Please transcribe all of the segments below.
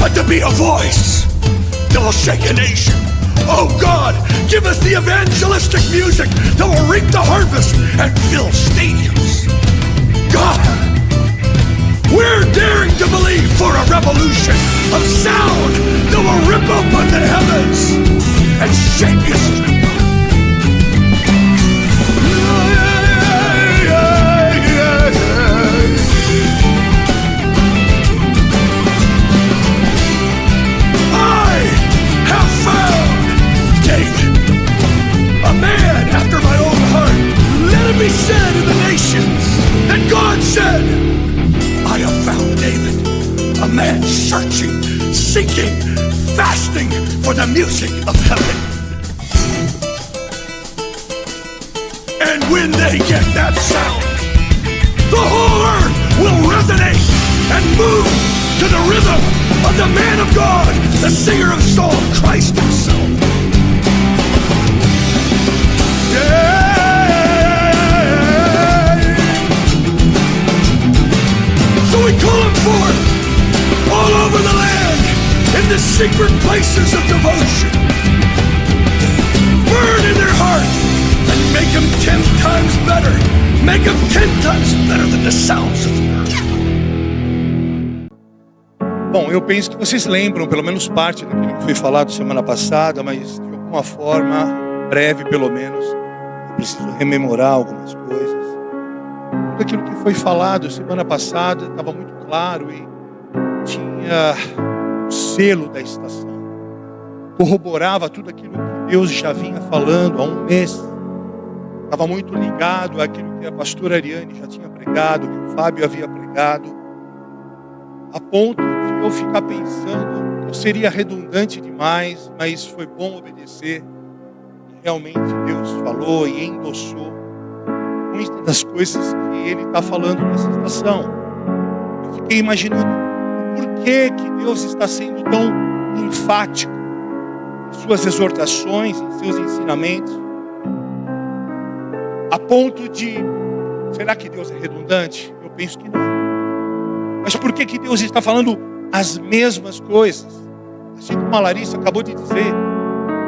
but to be a voice that will shake a nation. Oh God, give us the evangelistic music that will reap the harvest and fill stadiums. God, we're daring to believe for a revolution of sound that will rip open the heavens and shake history. Be said in the nations that God said, I have found David, a man searching, seeking, fasting for the music of heaven. And when they get that sound, the whole earth will resonate and move to the rhythm of the man of God, the singer of song, Christ himself. Yeah. So we call them forth all over the land in the secret places of devotion. Burn in their heart and make them 10 times better. Make them 10 times better than the sounds of the earth. Bom, eu penso que vocês lembram pelo menos parte daquilo que foi falado semana passada, mas de alguma forma, breve pelo menos, eu preciso rememorar algumas coisas. Tudo aquilo que foi falado semana passada estava muito claro e tinha o selo da estação. Corroborava tudo aquilo que Deus já vinha falando há um mês. Estava muito ligado àquilo que a pastora Ariane já tinha pregado, que o Fábio havia pregado, a ponto de eu ficar pensando que eu seria redundante demais, mas foi bom obedecer. Realmente Deus falou e endossou muitas das coisas que Ele está falando nessa estação. Eu fiquei imaginando por que Deus está sendo tão enfático em suas exortações, em seus ensinamentos, a ponto de, será que Deus é redundante? Eu penso que não. Mas por que Deus está falando as mesmas coisas? Assim como a Larissa acabou de dizer,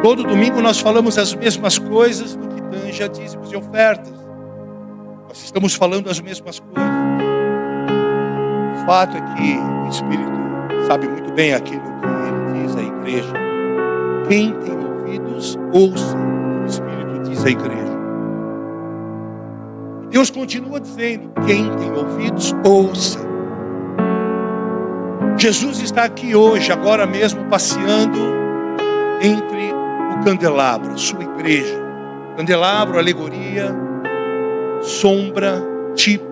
todo domingo nós falamos as mesmas coisas no que tange a dízimos e ofertas. Nós estamos falando as mesmas coisas. O fato é que o Espírito sabe muito bem aquilo que ele diz à igreja. Quem tem ouvidos, ouça o que o Espírito diz à igreja. Deus continua dizendo, quem tem ouvidos, ouça. Jesus está aqui hoje, agora mesmo, passeando entre o candelabro, sua igreja. Candelabro, alegoria, sombra, tipo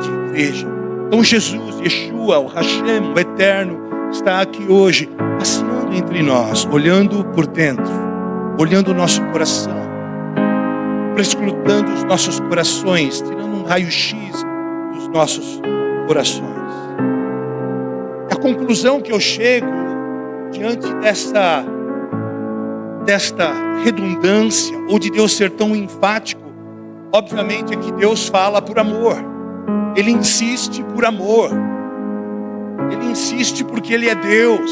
de igreja. Então Jesus, Yeshua, o Hashem, o Eterno, está aqui hoje, passeando entre nós, olhando por dentro, olhando o nosso coração, prescrutando os nossos corações, tirando um raio-x dos nossos corações. A conclusão que eu chego diante desta redundância, ou de Deus ser tão enfático, obviamente é que Deus fala por amor. Ele insiste por amor. Ele insiste porque Ele é Deus.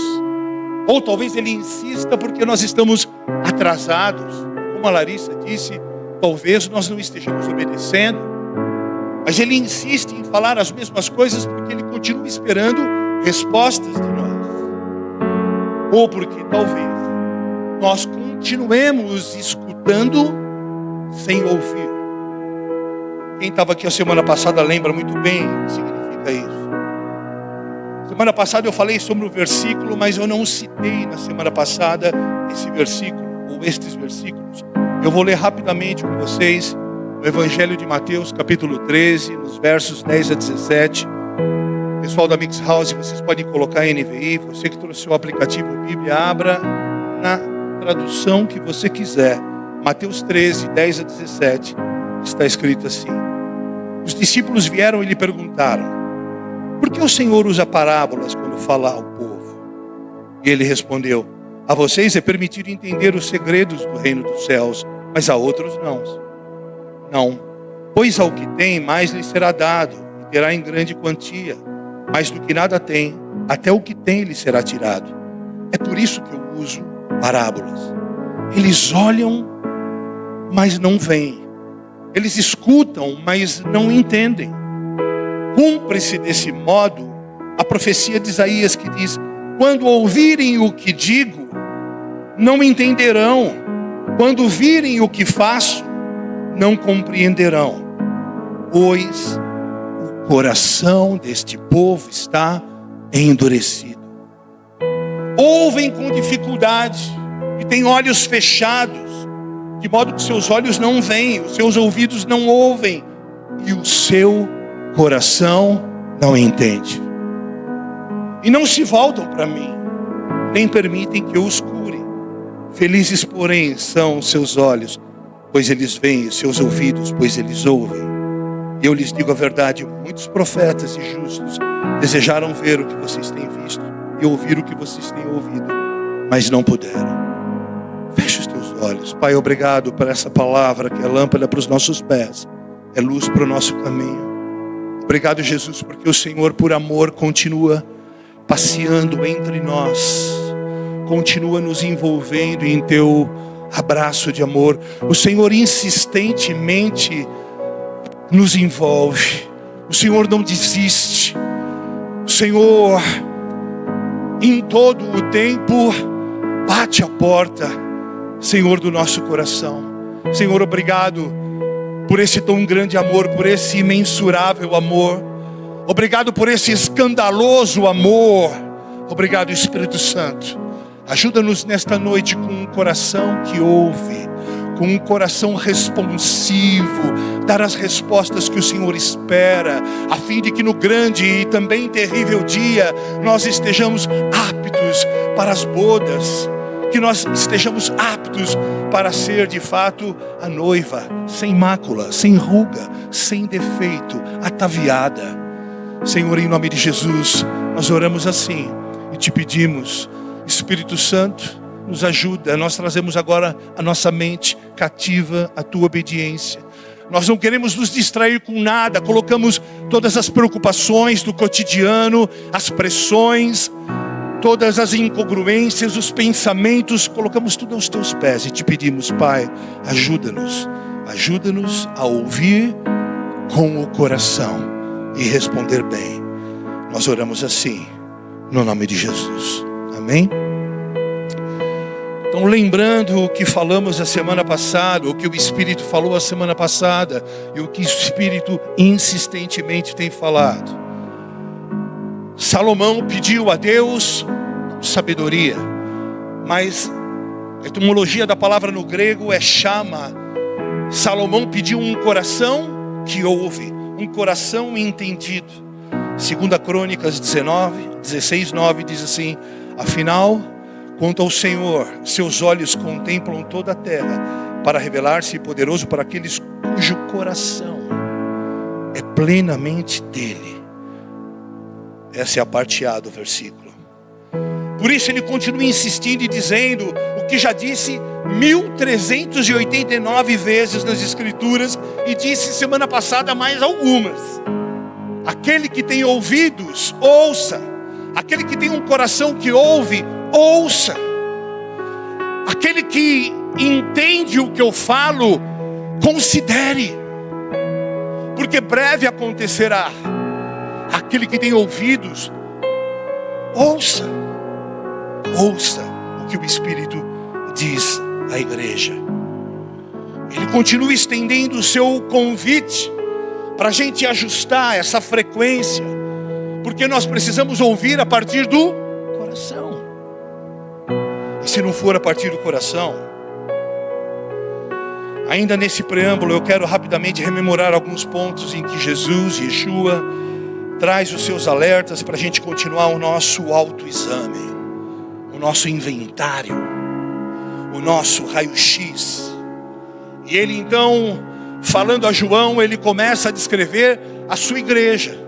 Ou talvez Ele insista porque nós estamos atrasados. Como a Larissa disse, talvez nós não estejamos obedecendo. Mas Ele insiste em falar as mesmas coisas porque Ele continua esperando respostas de nós. Ou porque talvez nós continuemos escutando sem ouvir. Quem estava aqui a semana passada lembra muito bem o que significa isso. Semana passada eu falei sobre o versículo, mas eu não citei na semana passada esse versículo, ou estes versículos. Eu vou ler rapidamente com vocês no Evangelho de Mateus, capítulo 13, nos versos 10 a 17. Pessoal da Mix House, vocês podem colocar NVI. Você que trouxe o aplicativo Bíblia, abra na tradução que você quiser. Mateus 13, 10 a 17, está escrito assim. Os discípulos vieram e lhe perguntaram: por que o Senhor usa parábolas quando fala ao povo? E ele respondeu: a vocês é permitido entender os segredos do reino dos céus, mas a outros não. Pois ao que tem, mais lhe será dado, e terá em grande quantia. Mas do que nada tem, até o que tem lhe será tirado. É por isso que eu uso parábolas. Eles olham, mas não veem. Eles escutam, mas não entendem. Cumpre-se desse modo a profecia de Isaías que diz: quando ouvirem o que digo, não entenderão. Quando virem o que faço, não compreenderão. Pois o coração deste povo está endurecido. Ouvem com dificuldade e têm olhos fechados, de modo que seus olhos não veem, os seus ouvidos não ouvem e o seu coração não entende. E não se voltam para mim, nem permitem que eu os cure. Felizes, porém, são os seus olhos, pois eles veem, os seus ouvidos, pois eles ouvem. E eu lhes digo a verdade: muitos profetas e justos desejaram ver o que vocês têm visto e ouvir o que vocês têm ouvido, mas não puderam. Feche os teus olhos. Pai, obrigado por essa palavra que é lâmpada para os nossos pés, é luz para o nosso caminho. Obrigado, Jesus, porque o Senhor, por amor, continua passeando entre nós, continua nos envolvendo em teu abraço de amor. O Senhor insistentemente nos envolve. O Senhor não desiste. O Senhor, em todo o tempo, bate a porta, Senhor, do nosso coração. Senhor, obrigado por esse tão grande amor, por esse imensurável amor. Obrigado por esse escandaloso amor. Obrigado, Espírito Santo. Ajuda-nos nesta noite com um coração que ouve, com um coração responsivo, dar as respostas que o Senhor espera, a fim de que no grande e também terrível dia nós estejamos aptos para as bodas, que nós estejamos aptos para ser de fato a noiva, sem mácula, sem ruga, sem defeito, ataviada. Senhor, em nome de Jesus, nós oramos assim e te pedimos: Espírito Santo, nos ajuda. Nós trazemos agora a nossa mente cativa à tua obediência. Nós não queremos nos distrair com nada. Colocamos todas as preocupações do cotidiano, as pressões, todas as incongruências, os pensamentos, colocamos tudo aos teus pés e te pedimos: Pai, ajuda-nos a ouvir com o coração e responder bem. Nós oramos assim, no nome de Jesus. Amém? Então, lembrando o que falamos a semana passada, o que o Espírito falou a semana passada, e o que o Espírito insistentemente tem falado. Salomão pediu a Deus sabedoria, mas a etimologia da palavra no grego é chama. Salomão pediu um coração que ouve, um coração entendido. 2 Crônicas 16:9 diz assim: afinal, quanto ao Senhor, seus olhos contemplam toda a terra, para revelar-se poderoso para aqueles cujo coração é plenamente dele. Essa é a parte A do versículo. Por isso ele continua insistindo e dizendo o que já disse 1389 vezes nas Escrituras, e disse semana passada mais algumas: aquele que tem ouvidos, ouça. Aquele que tem um coração que ouve, ouça. Aquele que entende o que eu falo, considere, porque breve acontecerá. Aquele que tem ouvidos, ouça. Ouça o que o Espírito diz à igreja. Ele continua estendendo o seu convite para a gente ajustar essa frequência, porque nós precisamos ouvir a partir do coração. E se não for a partir do coração, ainda nesse preâmbulo eu quero rapidamente rememorar alguns pontos em que Yeshua, traz os seus alertas para a gente continuar o nosso autoexame, o nosso inventário, o nosso raio-x. E ele então, falando a João, ele começa a descrever a sua igreja,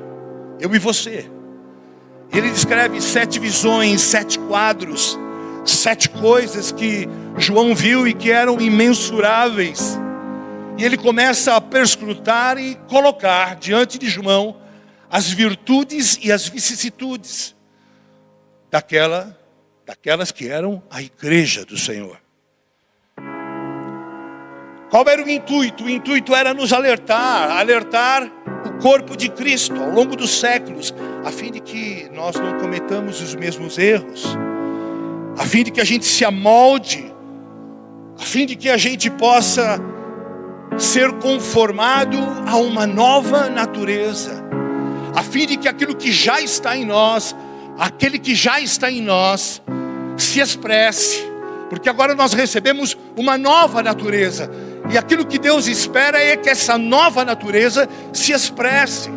eu e você. Ele descreve 7 visões, 7 quadros, 7 coisas que João viu e que eram imensuráveis. E ele começa a perscrutar e colocar diante de João as virtudes e as vicissitudes, daquelas que eram a igreja do Senhor. Qual era o intuito? O intuito era nos alertar o corpo de Cristo ao longo dos séculos, a fim de que nós não cometamos os mesmos erros, a fim de que a gente se amolde, a fim de que a gente possa ser conformado a uma nova natureza, a fim de que aquilo que já está em nós, aquele que já está em nós, se expresse, porque agora nós recebemos uma nova natureza, e aquilo que Deus espera é que essa nova natureza se expresse.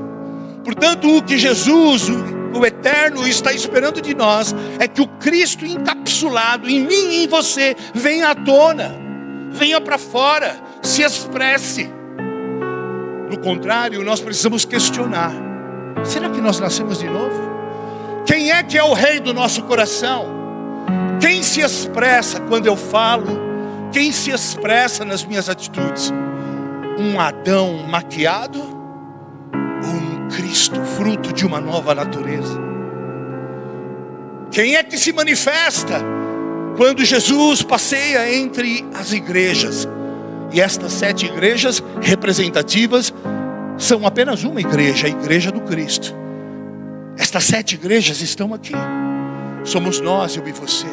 Portanto, o que Jesus, o Eterno, está esperando de nós é que o Cristo encapsulado em mim e em você venha à tona, venha para fora, se expresse. Do contrário, nós precisamos questionar: será que nós nascemos de novo? Quem é que é o rei do nosso coração? Quem se expressa quando eu falo? Quem se expressa nas minhas atitudes? Um Adão maquiado? Ou um Cristo fruto de uma nova natureza? Quem é que se manifesta quando Jesus passeia entre as igrejas? E estas 7 igrejas representativas são apenas uma igreja, a igreja do Cristo. Estas 7 igrejas estão aqui. Somos nós, eu e você.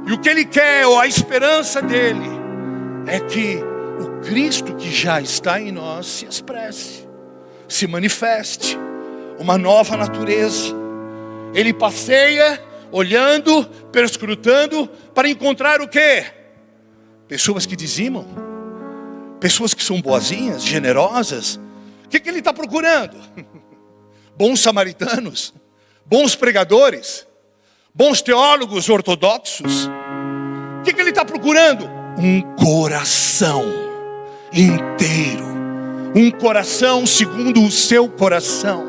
E o que Ele quer, ou a esperança dEle, é que o Cristo que já está em nós se expresse, se manifeste, uma nova natureza. Ele passeia, olhando, perscrutando, para encontrar o quê? Pessoas que dizimam, pessoas que são boazinhas, generosas. O que Ele está procurando? Bons samaritanos, bons pregadores, bons teólogos ortodoxos. O que Ele está procurando? Um coração inteiro, um coração segundo o seu coração,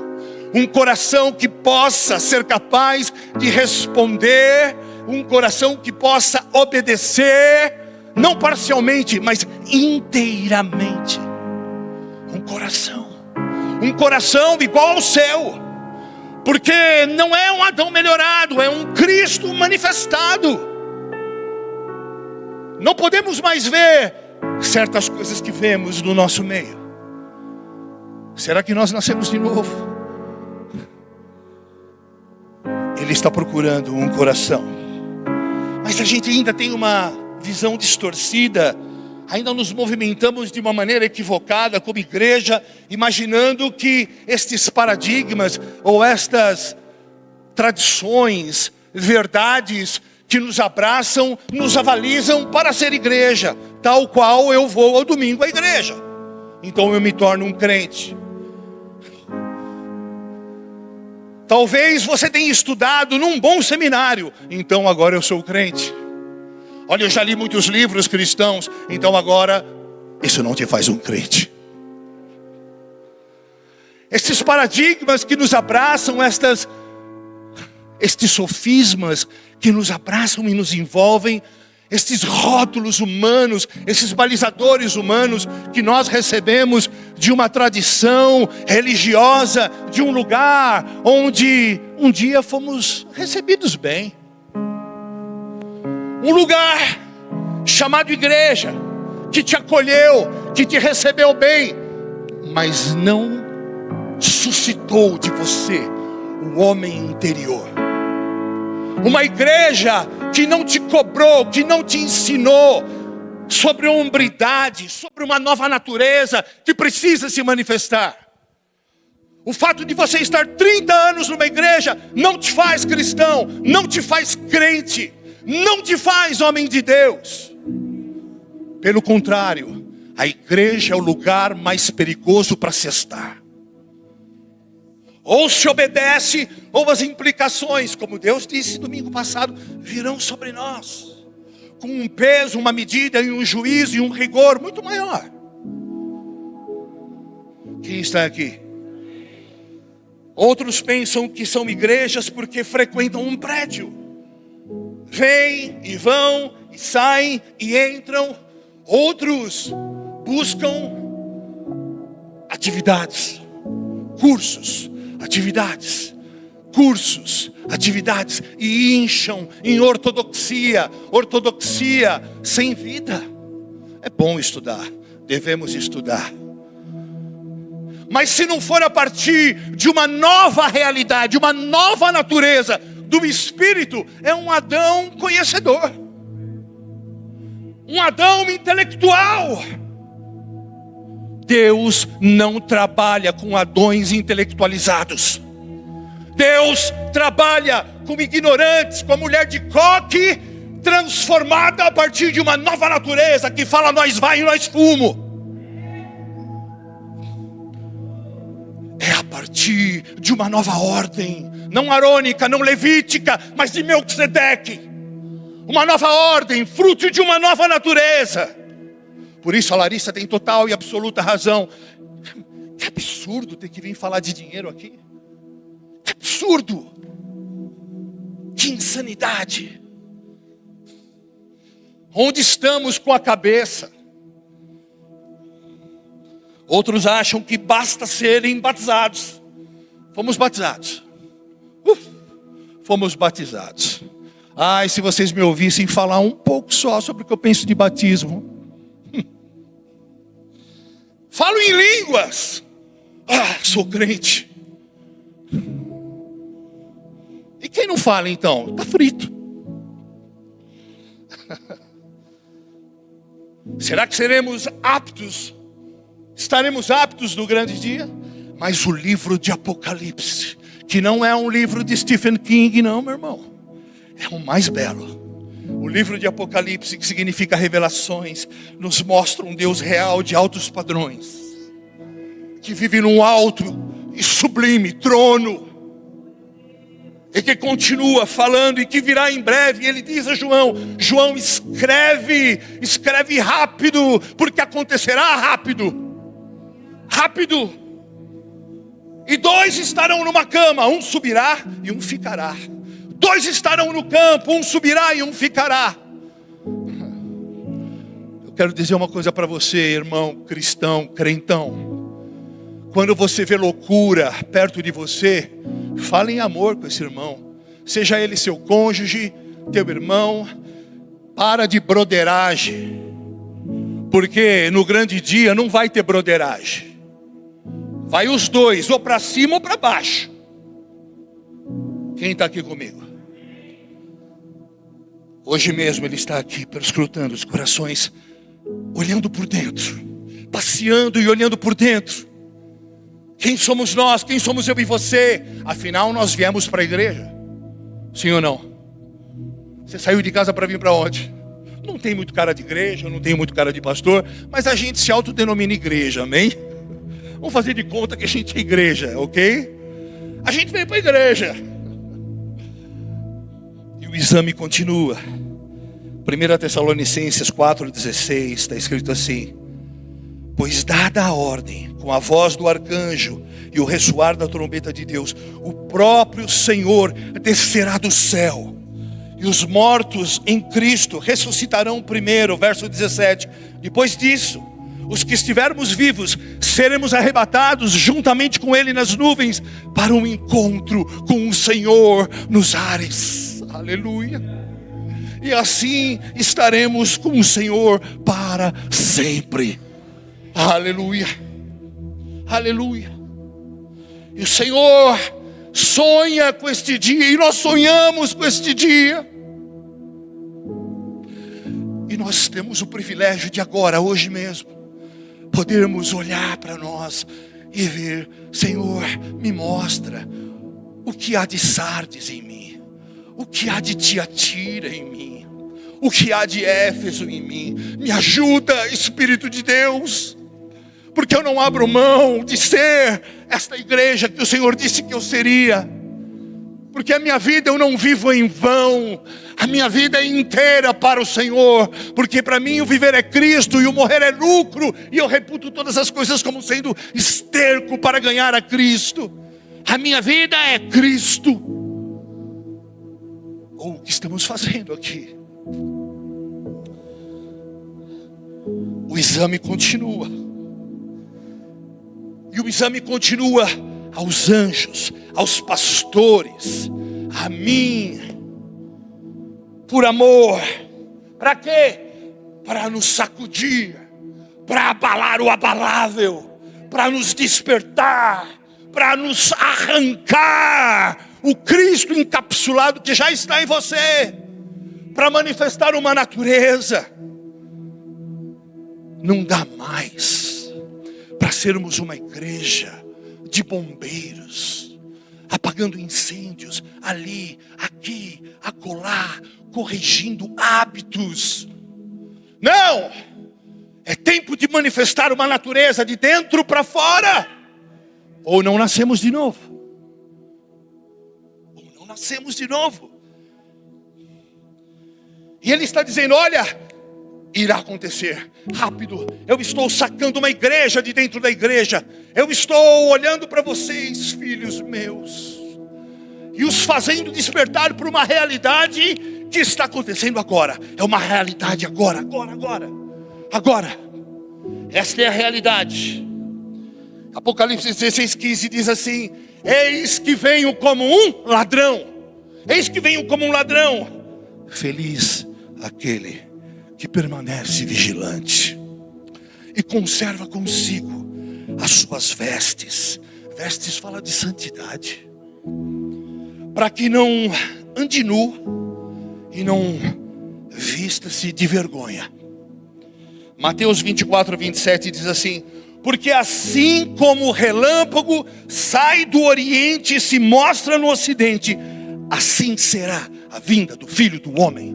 um coração que possa ser capaz de responder, um coração que possa obedecer, não parcialmente, mas inteiramente. Um coração igual ao céu, porque não é um Adão melhorado, é um Cristo manifestado. Não podemos mais ver certas coisas que vemos no nosso meio. Será que nós nascemos de novo? Ele está procurando um coração, mas a gente ainda tem uma visão distorcida, ainda nos movimentamos de uma maneira equivocada como igreja, imaginando que estes paradigmas ou estas tradições, verdades que nos abraçam, nos avalizam para ser igreja, tal qual eu vou ao domingo à igreja, então eu me torno um crente. Talvez você tenha estudado num bom seminário, então agora eu sou crente. Olha, eu já li muitos livros cristãos, então agora isso não te faz um crente. Estes paradigmas que nos abraçam, estes sofismas que nos abraçam e nos envolvem, estes rótulos humanos, esses balizadores humanos que nós recebemos de uma tradição religiosa, de um lugar onde um dia fomos recebidos bem. Um lugar chamado igreja, que te acolheu, que te recebeu bem, mas não suscitou de você o homem interior. Uma igreja que não te cobrou, que não te ensinou sobre hombridade, sobre uma nova natureza que precisa se manifestar. O fato de você estar 30 anos numa igreja não te faz cristão, não te faz crente, não te faz homem de Deus. Pelo contrário, a igreja é o lugar mais perigoso para se estar. Ou se obedece, ou as implicações, como Deus disse domingo passado, virão sobre nós, com um peso, uma medida e um juízo e um rigor muito maior. Quem está aqui? Outros pensam que são igrejas porque frequentam um prédio. Vêm e vão, e saem e entram. Outros buscam atividades, cursos, atividades, cursos, atividades e incham em ortodoxia sem vida. É bom estudar, devemos estudar. Mas se não for a partir de uma nova realidade, uma nova natureza do Espírito, é um Adão conhecedor, um Adão intelectual. Deus não trabalha com Adões intelectualizados. Deus trabalha com ignorantes, com a mulher de coque, transformada a partir de uma nova natureza, que fala nós vai e nós fumo. É a partir de uma nova ordem, não arônica, não levítica, mas de Melquisedeque. Uma nova ordem, fruto de uma nova natureza. Por isso a Larissa tem total e absoluta razão. Que absurdo ter que vir falar de dinheiro aqui. Que absurdo. Que insanidade. Onde estamos com a cabeça? Outros acham que basta serem batizados. Fomos batizados. Fomos batizados. Ai, se vocês me ouvissem falar um pouco só sobre o que eu penso de batismo. Falo em línguas. Sou crente. E quem não fala então? Está frito. Será que seremos aptos? Estaremos aptos no grande dia? Mas o livro de Apocalipse, que não é um livro de Stephen King, não, meu irmão, é o mais belo. O livro de Apocalipse, que significa revelações, nos mostra um Deus real de altos padrões, que vive num alto e sublime trono, e que continua falando, e que virá em breve. E ele diz a João: João, escreve rápido, porque acontecerá rápido. E 2 estarão numa cama, um subirá e um ficará. 2 estarão no campo, um subirá e um ficará. Eu quero dizer uma coisa para você, irmão cristão, crentão. Quando você vê loucura perto de você, fale em amor com esse irmão. Seja ele seu cônjuge, teu irmão. Para de broderagem. Porque no grande dia não vai ter broderagem. Vai os dois, ou para cima ou para baixo. Quem está aqui comigo? Hoje mesmo ele está aqui perscrutando os corações, olhando por dentro, passeando e olhando por dentro. Quem somos nós? Quem somos eu e você? Afinal nós viemos para a igreja. Sim ou não? Você saiu de casa para vir para onde? Não tem muito cara de igreja, não tem muito cara de pastor, mas a gente se autodenomina igreja, amém? Vamos fazer de conta que a gente é igreja, ok? A gente veio para a igreja. E o exame continua. 1 Tessalonicenses 4,16 está escrito assim: pois dada a ordem, com a voz do arcanjo e o ressoar da trombeta de Deus, o próprio Senhor descerá do céu, e os mortos em Cristo ressuscitarão primeiro. Verso 17. Depois disso, os que estivermos vivos seremos arrebatados juntamente com Ele nas nuvens, para um encontro com o Senhor nos ares. Aleluia. E assim estaremos com o Senhor para sempre. Aleluia. Aleluia. E o Senhor sonha com este dia, e nós sonhamos com este dia. E nós temos o privilégio de agora, hoje mesmo, podermos olhar para nós e ver: Senhor, me mostra o que há de Sardes em mim, o que há de Tiatira em mim, o que há de Éfeso em mim. Me ajuda, Espírito de Deus, porque eu não abro mão de ser esta igreja que o Senhor disse que eu seria. Porque a minha vida eu não vivo em vão, a minha vida é inteira para o Senhor. Porque para mim o viver é Cristo e o morrer é lucro. E eu reputo todas as coisas como sendo esterco para ganhar a Cristo. A minha vida é Cristo. Ou o que estamos fazendo aqui? O exame continua. E o exame continua aos anjos, aos pastores, a mim, por amor. Para quê? Para nos sacudir, para abalar o abalável, para nos despertar, para nos arrancar o Cristo encapsulado que já está em você, para manifestar uma natureza. Não dá mais para sermos uma igreja de bombeiros, apagando incêndios ali, aqui, acolá, corrigindo hábitos. Não! É tempo de manifestar uma natureza de dentro para fora. Ou não nascemos de novo. Ou não nascemos de novo. E ele está dizendo, olha, irá acontecer rápido. Eu estou sacando uma igreja de dentro da igreja. Eu estou olhando para vocês, filhos meus, e os fazendo despertar para uma realidade que está acontecendo agora. É uma realidade agora. Esta é a realidade. Apocalipse 16:15 diz assim: eis que venho como um ladrão. Eis que venho como um ladrão. Feliz aquele que permanece vigilante e conserva consigo as suas vestes. Vestes fala de santidade, para que não ande nu e não vista-se de vergonha. Mateus 24:27 diz assim: porque assim como o relâmpago sai do oriente e se mostra no ocidente, assim será a vinda do Filho do Homem.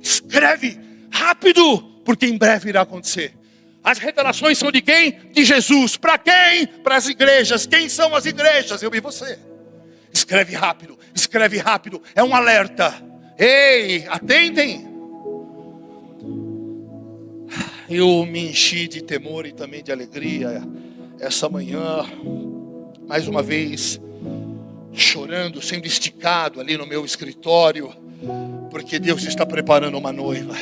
Escreve rápido, porque em breve irá acontecer. As revelações são de quem? De Jesus. Para quem? Para as igrejas. Quem são as igrejas? Eu e você. Escreve rápido. É um alerta. Ei, atentem. Eu me enchi de temor e também de alegria essa manhã, mais uma vez, chorando, sendo esticado ali no meu escritório, porque Deus está preparando uma noiva.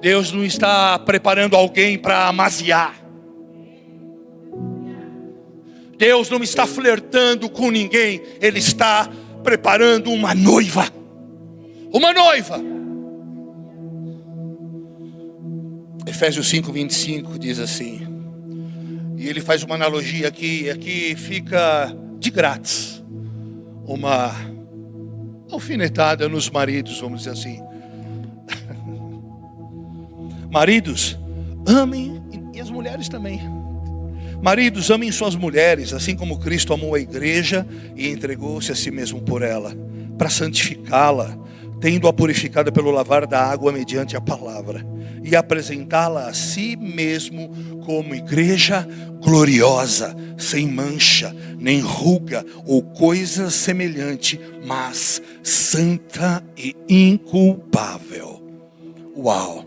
Deus não está preparando alguém para amaziar. Deus não está flertando com ninguém. Ele está preparando uma noiva. Uma noiva. Efésios 5:25 diz assim, e ele faz uma analogia aqui fica de grátis, uma alfinetada nos maridos, vamos dizer assim. Maridos, amem, e as mulheres também. Maridos, amem suas mulheres, assim como Cristo amou a igreja e entregou-se a si mesmo por ela, para santificá-la, tendo-a purificada pelo lavar da água mediante a palavra, e apresentá-la a si mesmo como igreja gloriosa, sem mancha, nem ruga ou coisa semelhante, mas santa e inculpável. Uau!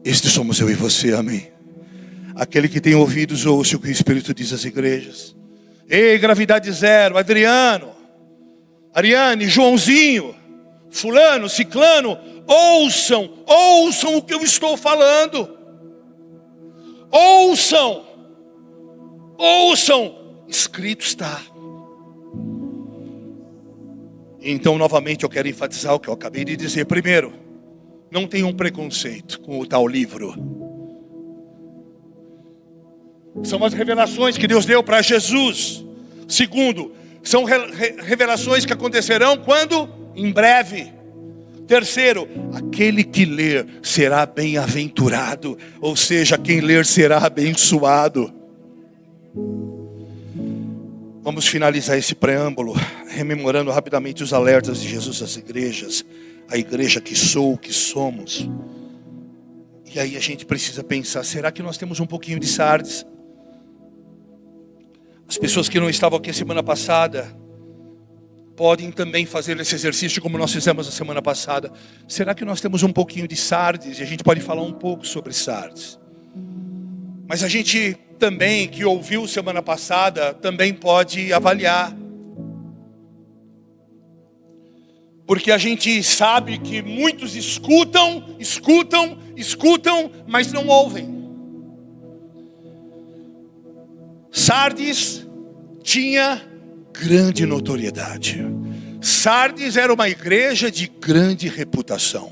Este somos eu e você, amém? Aquele que tem ouvidos, ouça o que o Espírito diz às igrejas. Ei, gravidade zero, Adriano, Ariane, Joãozinho, fulano, ciclano, ouçam o que eu estou falando. Ouçam, escrito está. Então, novamente, eu quero enfatizar o que eu acabei de dizer. Primeiro, não tenham preconceito com o tal livro. São as revelações que Deus deu para Jesus. Segundo, são revelações que acontecerão quando? Em breve. Terceiro, aquele que ler será bem-aventurado, ou seja, quem ler será abençoado. Vamos finalizar esse preâmbulo, rememorando rapidamente os alertas de Jesus às igrejas, a igreja que sou, que somos. E aí a gente precisa pensar, será que nós temos um pouquinho de Sardes? As pessoas que não estavam aqui a semana passada podem também fazer esse exercício como nós fizemos a semana passada. Será que nós temos um pouquinho de Sardes? E a gente pode falar um pouco sobre Sardes. Mas a gente também, que ouviu semana passada, também pode avaliar. Porque a gente sabe que muitos escutam, mas não ouvem. Sardes tinha grande notoriedade. Sardes era uma igreja de grande reputação.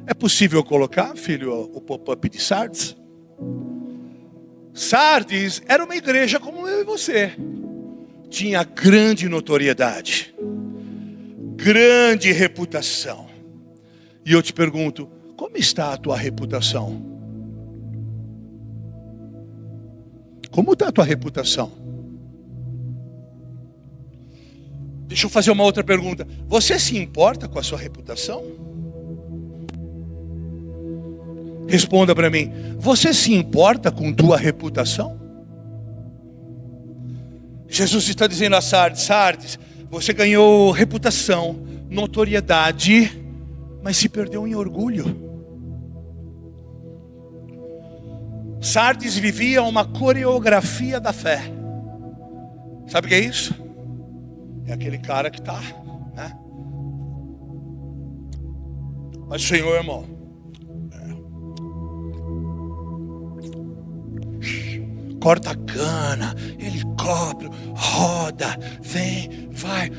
É possível colocar, filho, o pop-up de Sardes? Sardes era uma igreja como eu e você. Tinha grande notoriedade, grande reputação. E eu te pergunto, como está a tua reputação? Como está a tua reputação? Deixa eu fazer uma outra pergunta. Você se importa com a sua reputação? Responda para mim. Você se importa com tua reputação? Jesus está dizendo a Sardes: Sardes, você ganhou reputação, notoriedade, mas se perdeu em orgulho. Sardes vivia uma coreografia da fé. Sabe o que é isso? É aquele cara que está, né? Mas Senhor, irmão, corta a cana, helicóptero, roda, vem, vai,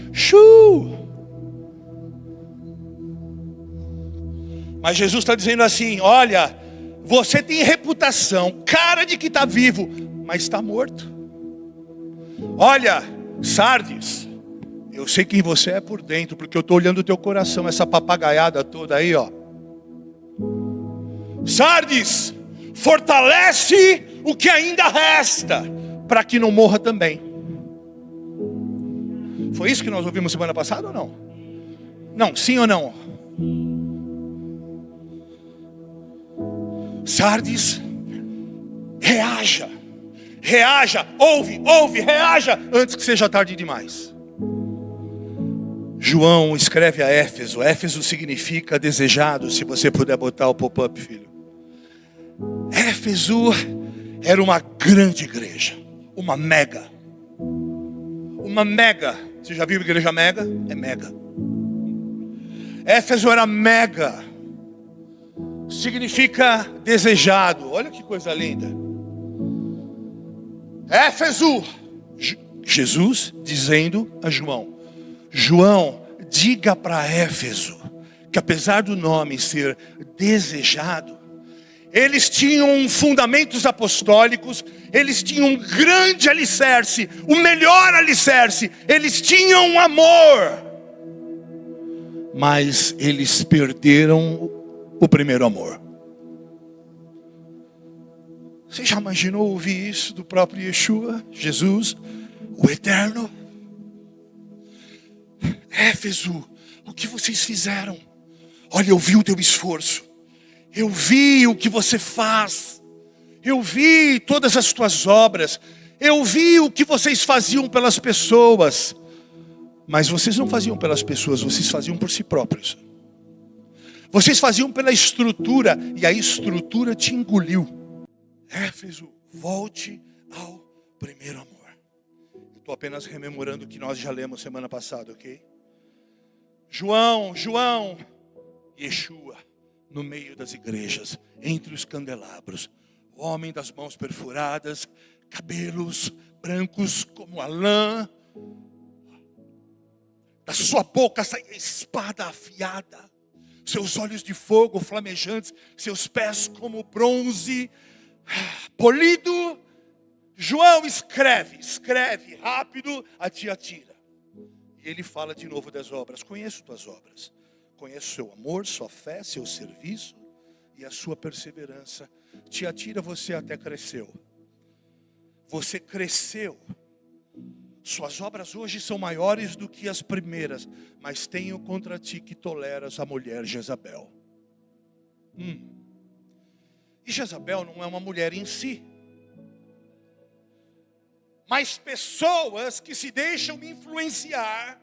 Mas Jesus está dizendo assim: olha, você tem reputação, cara de que está vivo, mas está morto. Olha, Sardes, eu sei quem você é por dentro, porque eu estou olhando o teu coração, essa papagaiada toda aí, ó. Sardes, fortalece o que ainda resta, para que não morra também. Foi isso que nós ouvimos semana passada ou não? Não, sim ou não? Sardes, reaja, ouve, reaja, antes que seja tarde demais. João escreve a Éfeso. Éfeso significa desejado. Se você puder botar o pop-up, filho. Éfeso era uma grande igreja, uma mega. Você já viu igreja mega? É mega. Éfeso era mega, significa desejado. Olha que coisa linda. Éfeso, Jesus dizendo a João: João, diga para Éfeso que apesar do nome ser desejado, eles tinham fundamentos apostólicos, eles tinham um grande alicerce, o melhor alicerce, eles tinham amor, mas eles perderam o primeiro amor. Você já imaginou ouvir isso do próprio Yeshua, Jesus, o Eterno? Éfeso, o que vocês fizeram? Olha, eu vi o teu esforço, eu vi o que você faz, eu vi todas as tuas obras, eu vi o que vocês faziam pelas pessoas, mas vocês não faziam pelas pessoas, vocês faziam por si próprios. Vocês faziam pela estrutura, e a estrutura te engoliu. Éfeso, volte ao primeiro amor. Estou apenas rememorando o que nós já lemos semana passada, ok? João, Yeshua, no meio das igrejas, entre os candelabros, o homem das mãos perfuradas, cabelos brancos como a lã, da sua boca saía espada afiada, seus olhos de fogo flamejantes, seus pés como bronze polido. João escreve rápido a Tiatira. E ele fala de novo das obras. Conheço tuas obras, conheço seu amor, sua fé, seu serviço e a sua perseverança. Tiatira, você até cresceu. Você cresceu. Suas obras hoje são maiores do que as primeiras, mas tenho contra ti que toleras a mulher Jezabel. E Jezabel não é uma mulher em si, mas pessoas que se deixam influenciar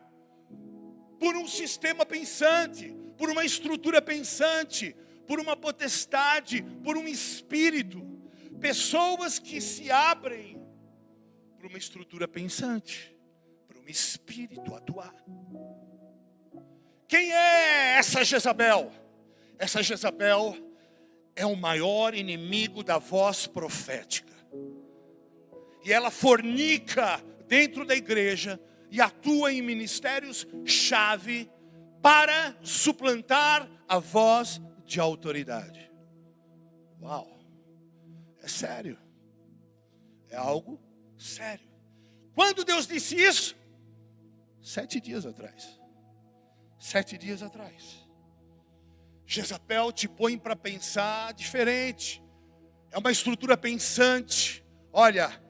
por um sistema pensante, por uma estrutura pensante, por uma potestade, por um espírito. Pessoas que se abrem para uma estrutura pensante, para um espírito atuar. Quem é essa Jezabel? Essa Jezabel é o maior inimigo da voz profética. E ela fornica dentro da igreja e atua em ministérios-chave para suplantar a voz de autoridade. Uau! É sério. É algo sério. Quando Deus disse isso? 7 dias atrás. 7 dias atrás. Jezabel te põe para pensar diferente. É uma estrutura pensante. Olha,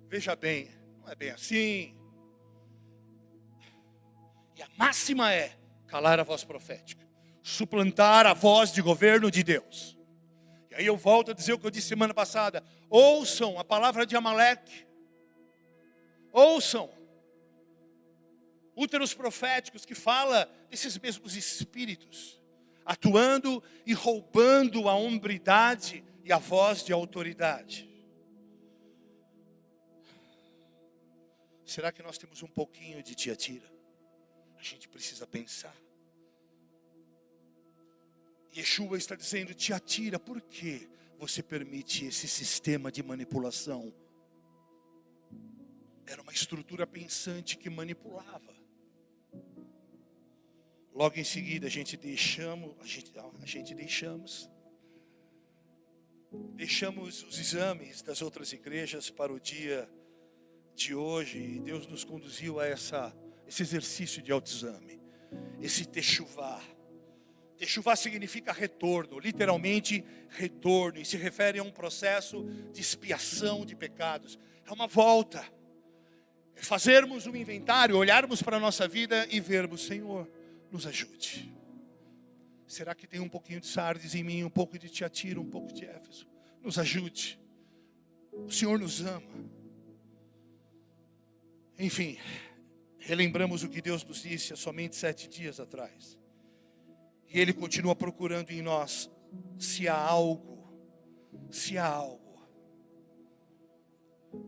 veja bem, não é bem assim. E a máxima é calar a voz profética, suplantar a voz de governo de Deus. E aí eu volto a dizer o que eu disse semana passada. Ouçam a palavra de Amaleque. Ouçam. Úteros proféticos que fala desses mesmos espíritos, atuando e roubando a hombridade e a voz de autoridade. Será que nós temos um pouquinho de Tiatira? A gente precisa pensar. Yeshua está dizendo: Tiatira, por que você permite esse sistema de manipulação? Era uma estrutura pensante que manipulava. Logo em seguida a gente deixamos os exames das outras igrejas para o dia de hoje. E Deus nos conduziu a esse exercício de autoexame, esse techuvá. Techuvá significa retorno, literalmente retorno, e se refere a um processo de expiação de pecados. É uma volta, é fazermos um inventário, olharmos para a nossa vida e vermos: Senhor, nos ajude. Será que tem um pouquinho de Sardes em mim, um pouco de Tiatira, um pouco de Éfeso? Nos ajude. O Senhor nos ama. Enfim, relembramos o que Deus nos disse há somente 7 dias atrás. E Ele continua procurando em nós se há algo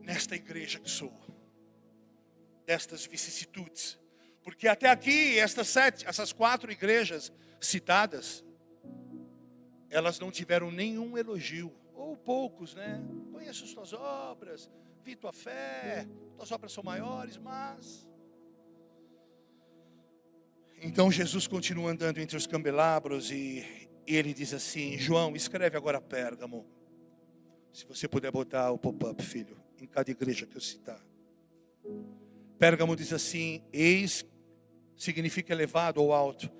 nesta igreja que sou, destas vicissitudes. Porque até aqui, essas 4 igrejas citadas, elas não tiveram nenhum elogio, ou poucos, né? Conheço as tuas obras, vi tua fé, tuas obras são maiores, mas... Então Jesus continua andando entre os candelabros e ele diz assim: João, escreve agora Pérgamo. Se você puder botar o pop-up, filho, em cada igreja que eu citar. Pérgamo diz assim: eis, significa elevado ou alto.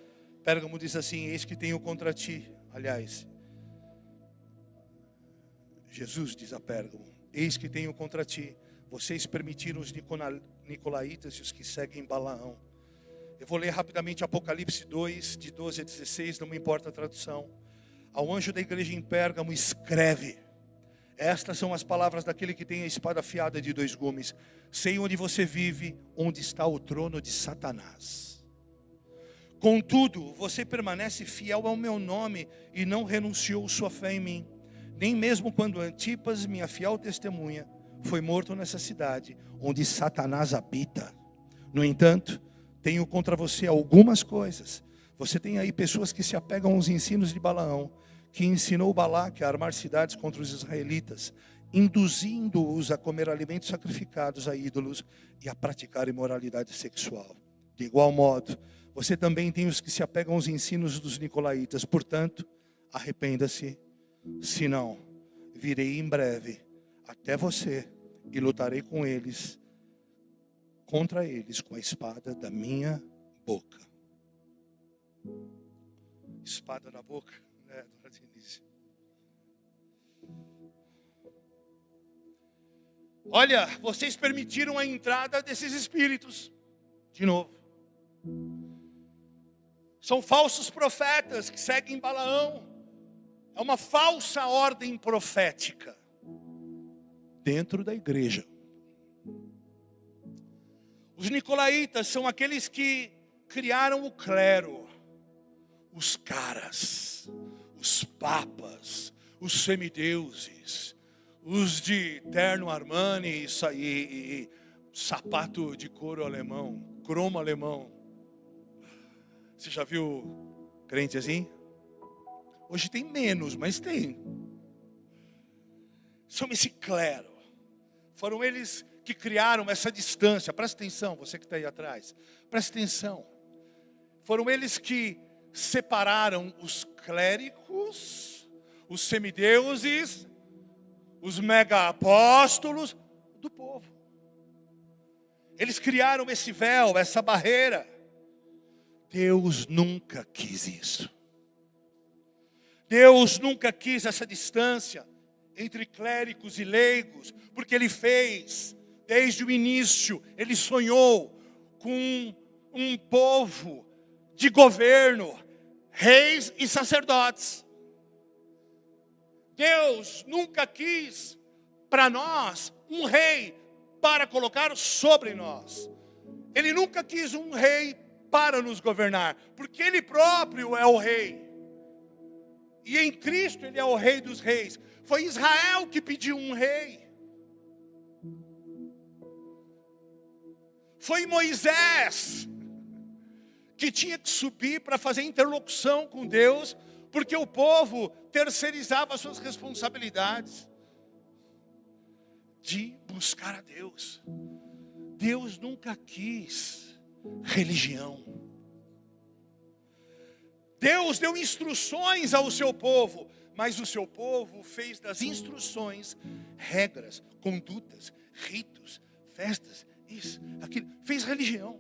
Pérgamo diz assim: eis que tenho contra ti. Aliás, Jesus diz a Pérgamo: eis que tenho contra ti. Vocês permitiram os nicolaítas e os que seguem Balaão. Eu vou ler rapidamente Apocalipse 2, de 12 a 16, não me importa a tradução. Ao anjo da igreja em Pérgamo escreve: estas são as palavras daquele que tem a espada afiada de 2 gumes. Sei onde você vive, onde está o trono de Satanás. Contudo, você permanece fiel ao meu nome e não renunciou sua fé em mim. Nem mesmo quando Antipas, minha fiel testemunha, foi morto nessa cidade, onde Satanás habita. No entanto, tenho contra você algumas coisas. Você tem aí pessoas que se apegam aos ensinos de Balaão, que ensinou Balaque a armar cidades contra os israelitas, induzindo-os a comer alimentos sacrificados a ídolos e a praticar imoralidade sexual. De igual modo, você também tem os que se apegam aos ensinos dos nicolaítas. Portanto, arrependa-se, senão virei em breve até você e lutarei contra eles com a espada da minha boca. Espada na boca, né, dona Denise? Olha, vocês permitiram a entrada desses espíritos. De novo. São falsos profetas que seguem Balaão. É uma falsa ordem profética dentro da igreja. Os nicolaítas são aqueles que criaram o clero, os caras, os papas, os semideuses, os de terno Armani e sapato de couro alemão, cromo alemão. Você já viu crente assim? Hoje tem menos, mas tem. Chama esse clero. Foram eles que criaram essa distância. Presta atenção, você que está aí atrás. Presta atenção. Foram eles que separaram os clérigos, os semideuses, os mega-apóstolos do povo. Eles criaram esse véu, essa barreira. Deus nunca quis isso. Deus nunca quis essa distância entre clérigos e leigos, porque Ele fez, desde o início, Ele sonhou com um povo de governo, reis e sacerdotes. Deus nunca quis para nós um rei para colocar sobre nós. Ele nunca quis um rei para nos governar, porque Ele próprio é o rei. E em Cristo Ele é o rei dos reis. Foi Israel que pediu um rei. Foi Moisés que tinha que subir para fazer interlocução com Deus, porque o povo terceirizava as suas responsabilidades de buscar a Deus. Deus nunca quis religião. Deus deu instruções ao seu povo, mas o seu povo fez das instruções regras, condutas, ritos, festas, isso, aquilo. Fez religião.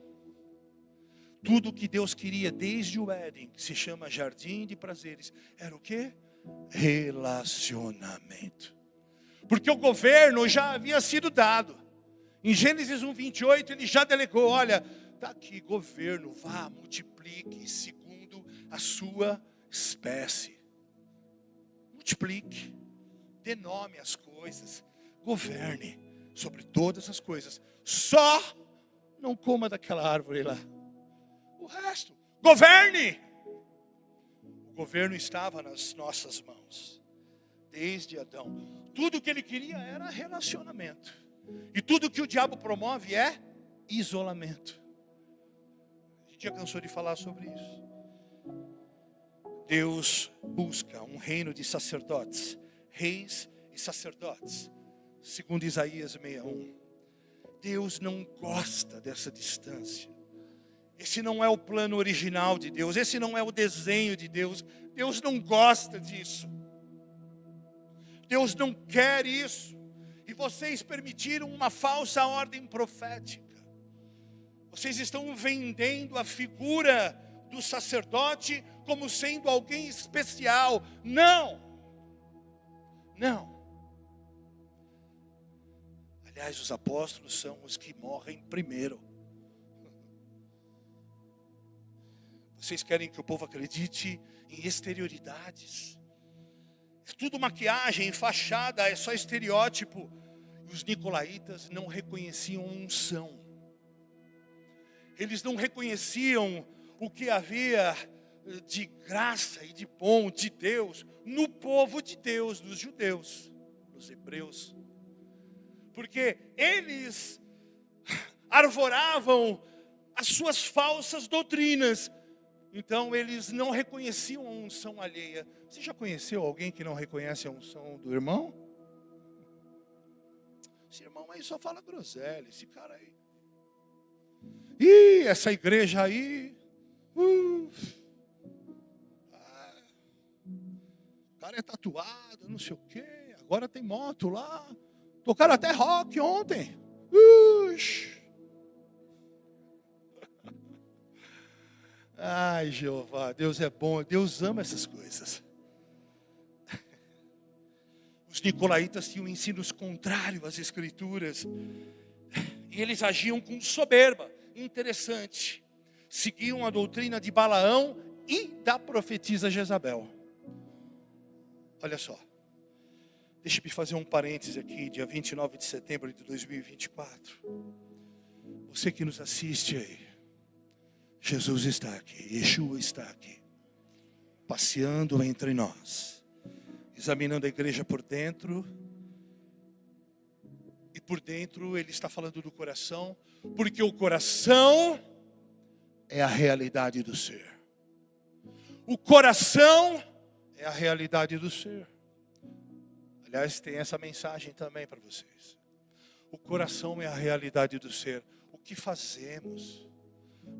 Tudo o que Deus queria desde o Éden, que se chama jardim de prazeres, era o quê? Relacionamento. Porque o governo já havia sido dado. Em Gênesis 1:28 ele já delegou, olha, está aqui governo, vá, multiplique segundo a sua espécie. Multiplique, dê nome às coisas, governe sobre todas as coisas. Só não coma daquela árvore lá. O resto, governe. O governo estava nas nossas mãos, desde Adão. Tudo que ele queria era relacionamento. E tudo que o diabo promove é isolamento. A gente já cansou de falar sobre isso. Deus busca um reino de sacerdotes, reis e sacerdotes, segundo Isaías 61. Deus não gosta dessa distância. Esse não é o plano original de Deus, esse não é o desenho de Deus. Deus não gosta disso. Deus não quer isso. E vocês permitiram uma falsa ordem profética. Vocês estão vendendo a figura do sacerdote como sendo alguém especial. Não. Não. Aliás, os apóstolos são os que morrem primeiro. Vocês querem que o povo acredite em exterioridades. É tudo maquiagem, fachada, é só estereótipo. Os nicolaítas não reconheciam unção. Eles não reconheciam o que havia de graça e de bom de Deus no povo de Deus, nos judeus, nos hebreus. Porque eles arvoravam as suas falsas doutrinas. Então eles não reconheciam a unção alheia. Você já conheceu alguém que não reconhece a unção do irmão? Esse irmão aí só fala groselha, esse cara aí. Ih, essa igreja aí. O cara é tatuado, não sei o quê. Agora tem moto lá. Tocaram até rock ontem. Ai, Jeová, Deus é bom, Deus ama essas coisas. Os nicolaítas tinham ensinos contrários às escrituras. E eles agiam com soberba. Interessante. Seguiam a doutrina de Balaão e da profetisa Jezabel. Olha só. Deixa eu fazer um parêntese aqui, dia 29 de setembro de 2024. Você que nos assiste aí. Jesus está aqui, Yeshua está aqui, passeando entre nós, examinando a igreja por dentro, e por dentro Ele está falando do coração, porque o coração é a realidade do ser. O coração é a realidade do ser. Aliás, tem essa mensagem também para vocês. O coração é a realidade do ser. O que fazemos?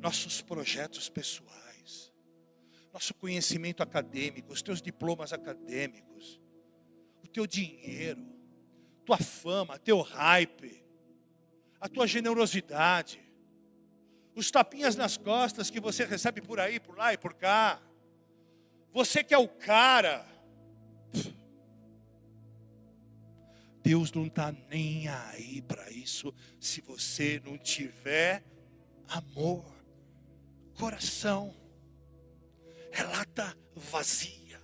Nossos projetos pessoais, nosso conhecimento acadêmico, os teus diplomas acadêmicos, o teu dinheiro, tua fama, teu hype, a tua generosidade, os tapinhas nas costas que você recebe por aí, por lá e por cá. Você que é o cara. Deus não está nem aí para isso se você não tiver amor. Coração é lata vazia.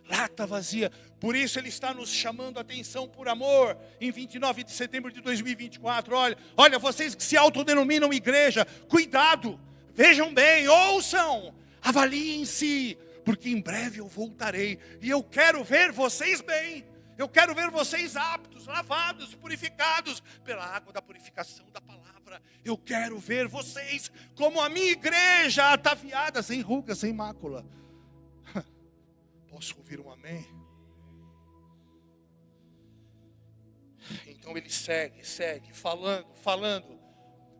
Lata vazia. Por isso Ele está nos chamando a atenção por amor. Em 29 de setembro de 2024. Olha, vocês que se autodenominam igreja, cuidado. Vejam bem, ouçam. Avaliem-se. Porque em breve eu voltarei. E eu quero ver vocês bem. Eu quero ver vocês aptos, lavados, purificados pela água da purificação da palavra. Eu quero ver vocês como a minha igreja, ataviada, sem ruga, sem mácula. Posso ouvir um amém? Então ele segue, falando.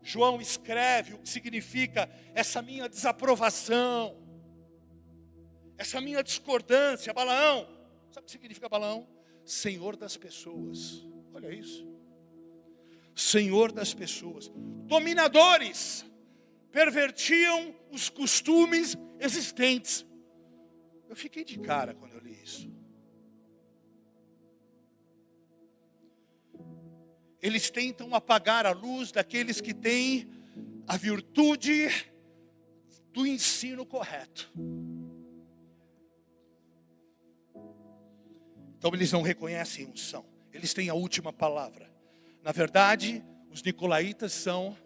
João escreve o que significa essa minha desaprovação, essa minha discordância. Balaão, sabe o que significa Balaão? Senhor das pessoas. Olha isso. Senhor das pessoas. Dominadores pervertiam os costumes existentes. Eu fiquei de cara quando eu li isso. Eles tentam apagar a luz daqueles que têm a virtude do ensino correto. Então eles não reconhecem unção. Eles têm a última palavra. Na verdade, os nicolaítas são...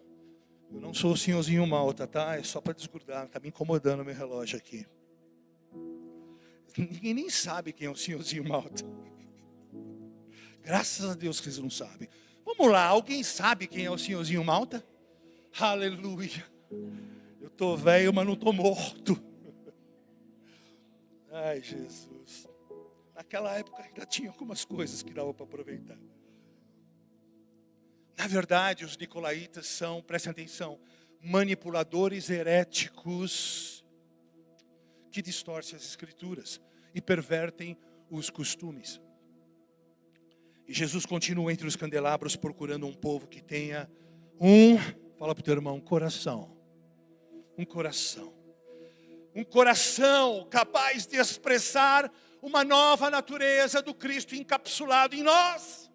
Eu não sou o senhorzinho Malta, tá? É só para desgrudar. Está me incomodando meu relógio aqui. Ninguém nem sabe quem é o senhorzinho Malta. Graças a Deus que eles não sabem. Vamos lá, alguém sabe quem é o senhorzinho Malta? Aleluia. Eu estou velho, mas não estou morto. Ai, Jesus. Naquela época ainda tinha algumas coisas que dava para aproveitar. Na verdade, os nicolaítas são, prestem atenção, manipuladores heréticos que distorcem as escrituras e pervertem os costumes. E Jesus continua entre os candelabros procurando um povo que tenha fala para o teu irmão, coração. Um coração. Um coração capaz de expressar uma nova natureza do Cristo encapsulado em nós.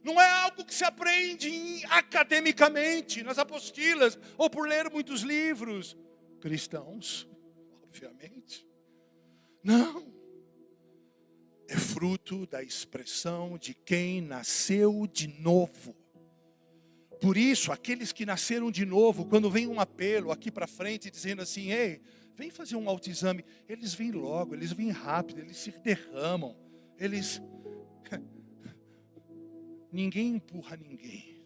Não é algo que se aprende academicamente, nas apostilas, ou por ler muitos livros cristãos, obviamente. Não. É fruto da expressão de quem nasceu de novo. Por isso, aqueles que nasceram de novo, quando vem um apelo aqui para frente, dizendo assim, ei, vem fazer um autoexame, eles vêm logo, eles vêm rápido, eles se derramam, eles... Ninguém empurra ninguém.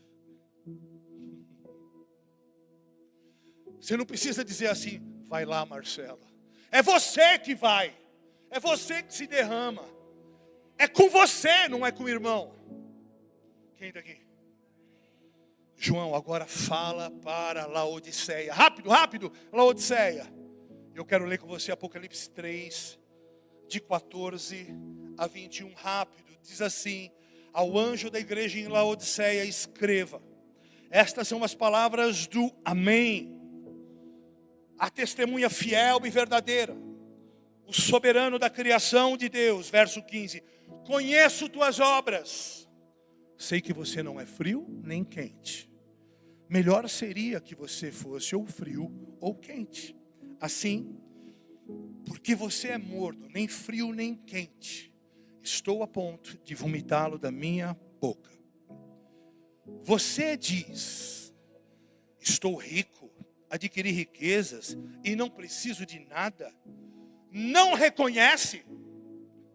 Você não precisa dizer assim, vai lá, Marcela. É você que vai, é você que se derrama. É com você, não é com o irmão. Quem está aqui? João agora fala para Laodiceia. Rápido, Laodiceia. Eu quero ler com você Apocalipse 3, de 14 a 21, rápido. Diz assim, ao anjo da igreja em Laodiceia, escreva. Estas são as palavras do Amém. A testemunha fiel e verdadeira. O soberano da criação de Deus. Verso 15. Conheço tuas obras. Sei que você não é frio nem quente. Melhor seria que você fosse ou frio ou quente. Assim, porque você é morno, nem frio nem quente, estou a ponto de vomitá-lo da minha boca. Você diz, estou rico, adquiri riquezas e não preciso de nada. Não reconhece,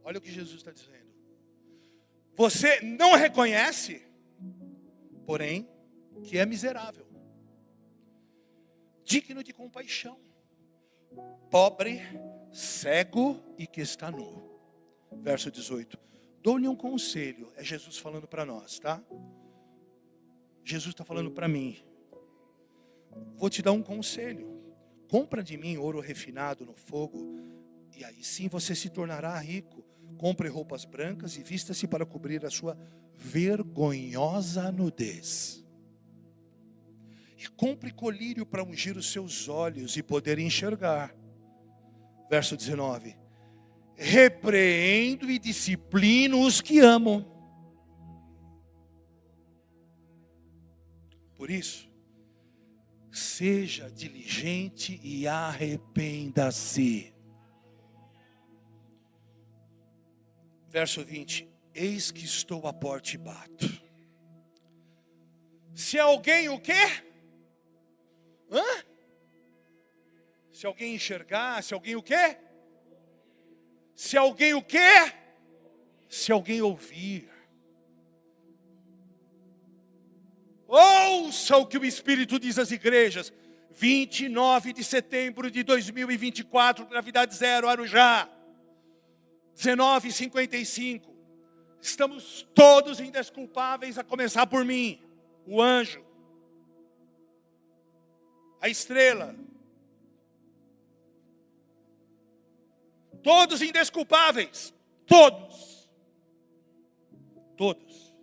olha o que Jesus está dizendo. Você não reconhece, porém, que é miserável, digno de compaixão, pobre, cego e que está nu. Verso 18. Dou-lhe um conselho. É Jesus falando para nós, tá? Jesus está falando para mim. Vou te dar um conselho. Compra de mim ouro refinado no fogo, e aí sim você se tornará rico. Compre roupas brancas e vista-se para cobrir a sua vergonhosa nudez. E compre colírio para ungir os seus olhos e poder enxergar. Verso 19. Repreendo e disciplino os que amo. Por isso, seja diligente e arrependa-se. Verso 20. Eis que estou à porta e bato. Se alguém o quê? Se alguém enxergar, se alguém o quê? Se alguém o quê? Se alguém ouvir. Ouça o que o Espírito diz às igrejas. 29 de setembro de 2024, Gravidade Zero, Arujá. 19h55. Estamos todos indesculpáveis, a começar por mim. O anjo. A estrela. Todos indesculpáveis. Todos. Todos.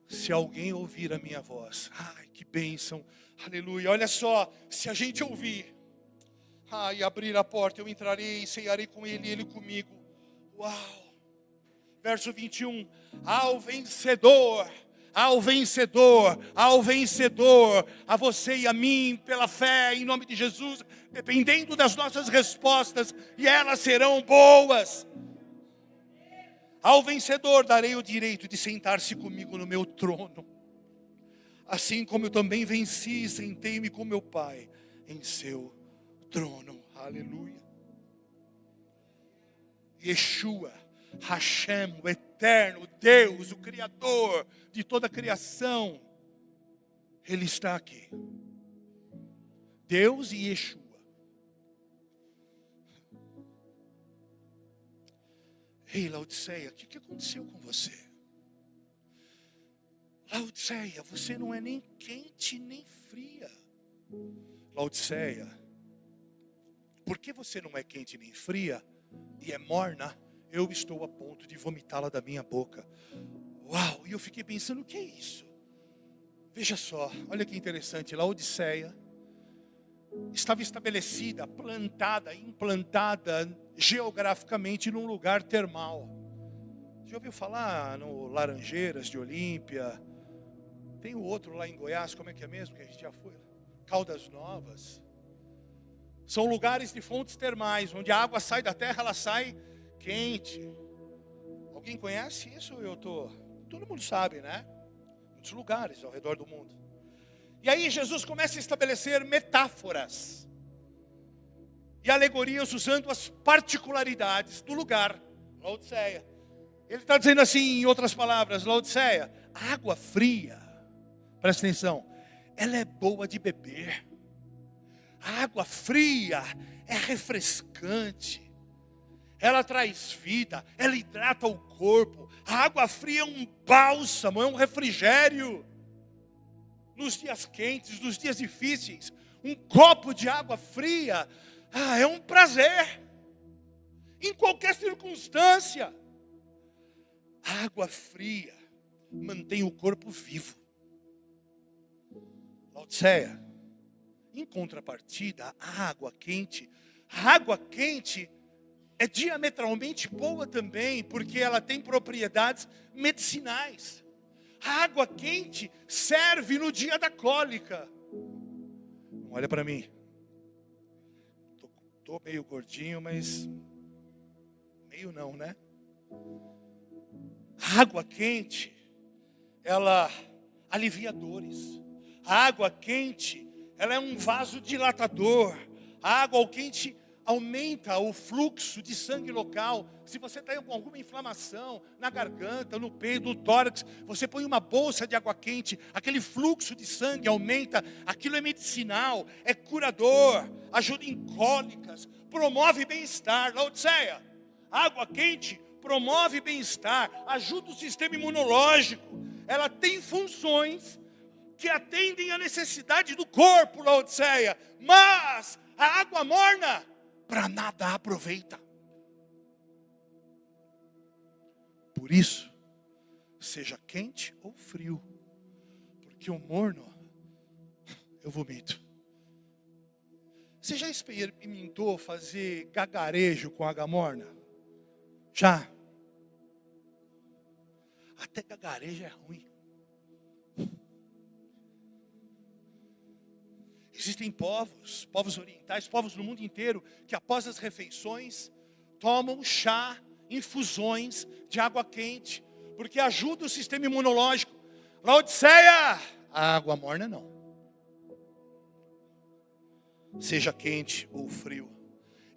Se alguém ouvir a minha voz, ai, que bênção, aleluia. Olha só, se a gente ouvir, ai, abrir a porta, eu entrarei e ceiarei com ele e ele comigo. Uau. Verso 21, ao vencedor, ao vencedor, ao vencedor, a você e a mim, pela fé, em nome de Jesus, dependendo das nossas respostas, e elas serão boas. Ao vencedor darei o direito de sentar-se comigo no meu trono, assim como eu também venci e sentei-me com meu Pai em seu trono. Aleluia. Yeshua, Hashem, o eterno Deus, o Criador de toda a criação, Ele está aqui. Deus e Yeshua. Ei, Laodiceia, o que aconteceu com você? Laodiceia, você não é nem quente nem fria. Laodiceia, por que você não é quente nem fria e é morna? Eu estou a ponto de vomitá-la da minha boca. Uau, e eu fiquei pensando, o que é isso? Veja só, olha que interessante, Laodiceia estava estabelecida, plantada, implantada geograficamente num lugar termal. Já ouviu falar no Laranjeiras de Olímpia? Tem o outro lá em Goiás, como é que é mesmo, que a gente já foi? Caldas Novas. São lugares de fontes termais, onde a água sai da terra, ela sai quente. Alguém conhece isso? Todo mundo sabe, né? Muitos lugares ao redor do mundo. E aí Jesus começa a estabelecer metáforas e alegorias usando as particularidades do lugar. Laodiceia. Ele está dizendo assim, em outras palavras, Laodiceia, água fria, presta atenção, ela é boa de beber. A água fria é refrescante. Ela traz vida, ela hidrata o corpo. A água fria é um bálsamo, é um refrigério. Nos dias quentes, nos dias difíceis, um copo de água fria, é um prazer. Em qualquer circunstância. A água fria mantém o corpo vivo. Laodiceia, em contrapartida, a água quente é diametralmente boa também, porque ela tem propriedades medicinais. A água quente serve no dia da cólica. Não olha para mim. Tô meio gordinho, mas meio não, né? A água quente, ela alivia dores. A água quente, ela é um vasodilatador. A água quente aumenta o fluxo de sangue local. Se você está com alguma inflamação na garganta, no peito, no tórax, você põe uma bolsa de água quente, aquele fluxo de sangue aumenta. Aquilo é medicinal, é curador, ajuda em cólicas, promove bem-estar. Laodiceia, água quente promove bem-estar, ajuda o sistema imunológico. Ela tem funções que atendem à necessidade do corpo, Laodiceia. Mas a água morna para nada aproveita. Por isso, seja quente ou frio, porque o morno, eu vomito. Você já experimentou fazer gagarejo com água morna? Já? Até gagarejo é ruim. Existem povos orientais, povos no mundo inteiro, que após as refeições, tomam chá, infusões de água quente, porque ajuda o sistema imunológico. Laodiceia, a água morna não. Seja quente ou frio.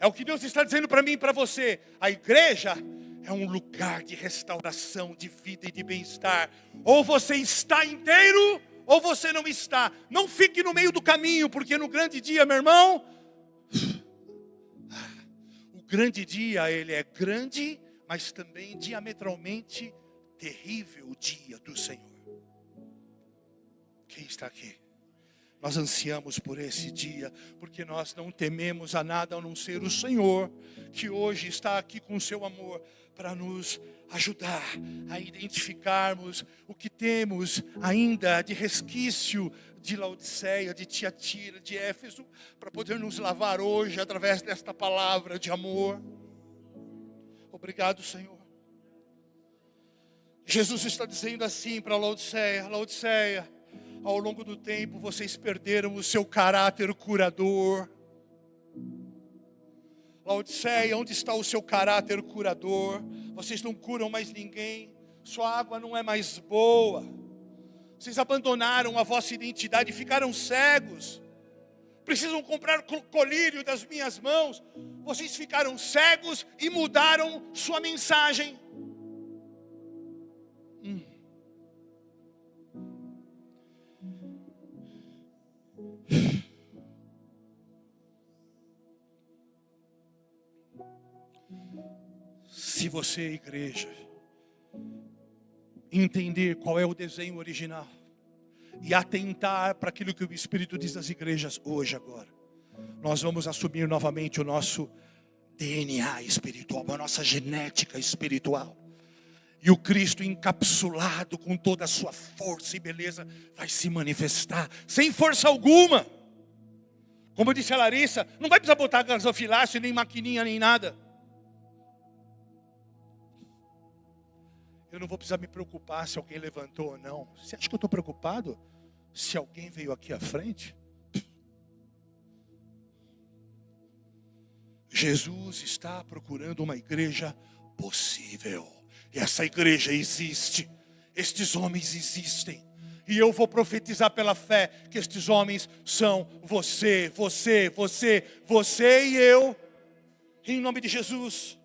É o que Deus está dizendo para mim e para você. A igreja é um lugar de restauração, de vida e de bem-estar. Ou você está inteiro, ou você não está. Não fique no meio do caminho, porque no grande dia, meu irmão, o grande dia, ele é grande, mas também diametralmente terrível o dia do Senhor. Quem está aqui? Nós ansiamos por esse dia, porque nós não tememos a nada a não ser o Senhor, que hoje está aqui com o seu amor, para nos ajudar a identificarmos o que temos ainda de resquício de Laodiceia, de Tiatira, de Éfeso, para poder nos lavar hoje através desta palavra de amor. Obrigado, Senhor. Jesus está dizendo assim para Laodiceia: Laodiceia, ao longo do tempo vocês perderam o seu caráter curador. Laodiceia, onde está o seu caráter curador? Vocês não curam mais ninguém. Sua água não é mais boa. Vocês abandonaram a vossa identidade e ficaram cegos. Precisam comprar colírio das minhas mãos. Vocês ficaram cegos e mudaram sua mensagem. Se você, igreja, entender qual é o desenho original e atentar para aquilo que o Espírito diz das igrejas hoje, agora, nós vamos assumir novamente o nosso DNA espiritual, a nossa genética espiritual. E o Cristo encapsulado com toda a sua força e beleza vai se manifestar sem força alguma. Como disse a Larissa, não vai precisar botar gasofilácio, nem maquininha, nem nada. Eu não vou precisar me preocupar se alguém levantou ou não. Você acha que eu estou preocupado se alguém veio aqui à frente? Jesus está procurando uma igreja possível. E essa igreja existe. Estes homens existem. E eu vou profetizar pela fé que estes homens são você e eu. Em nome de Jesus.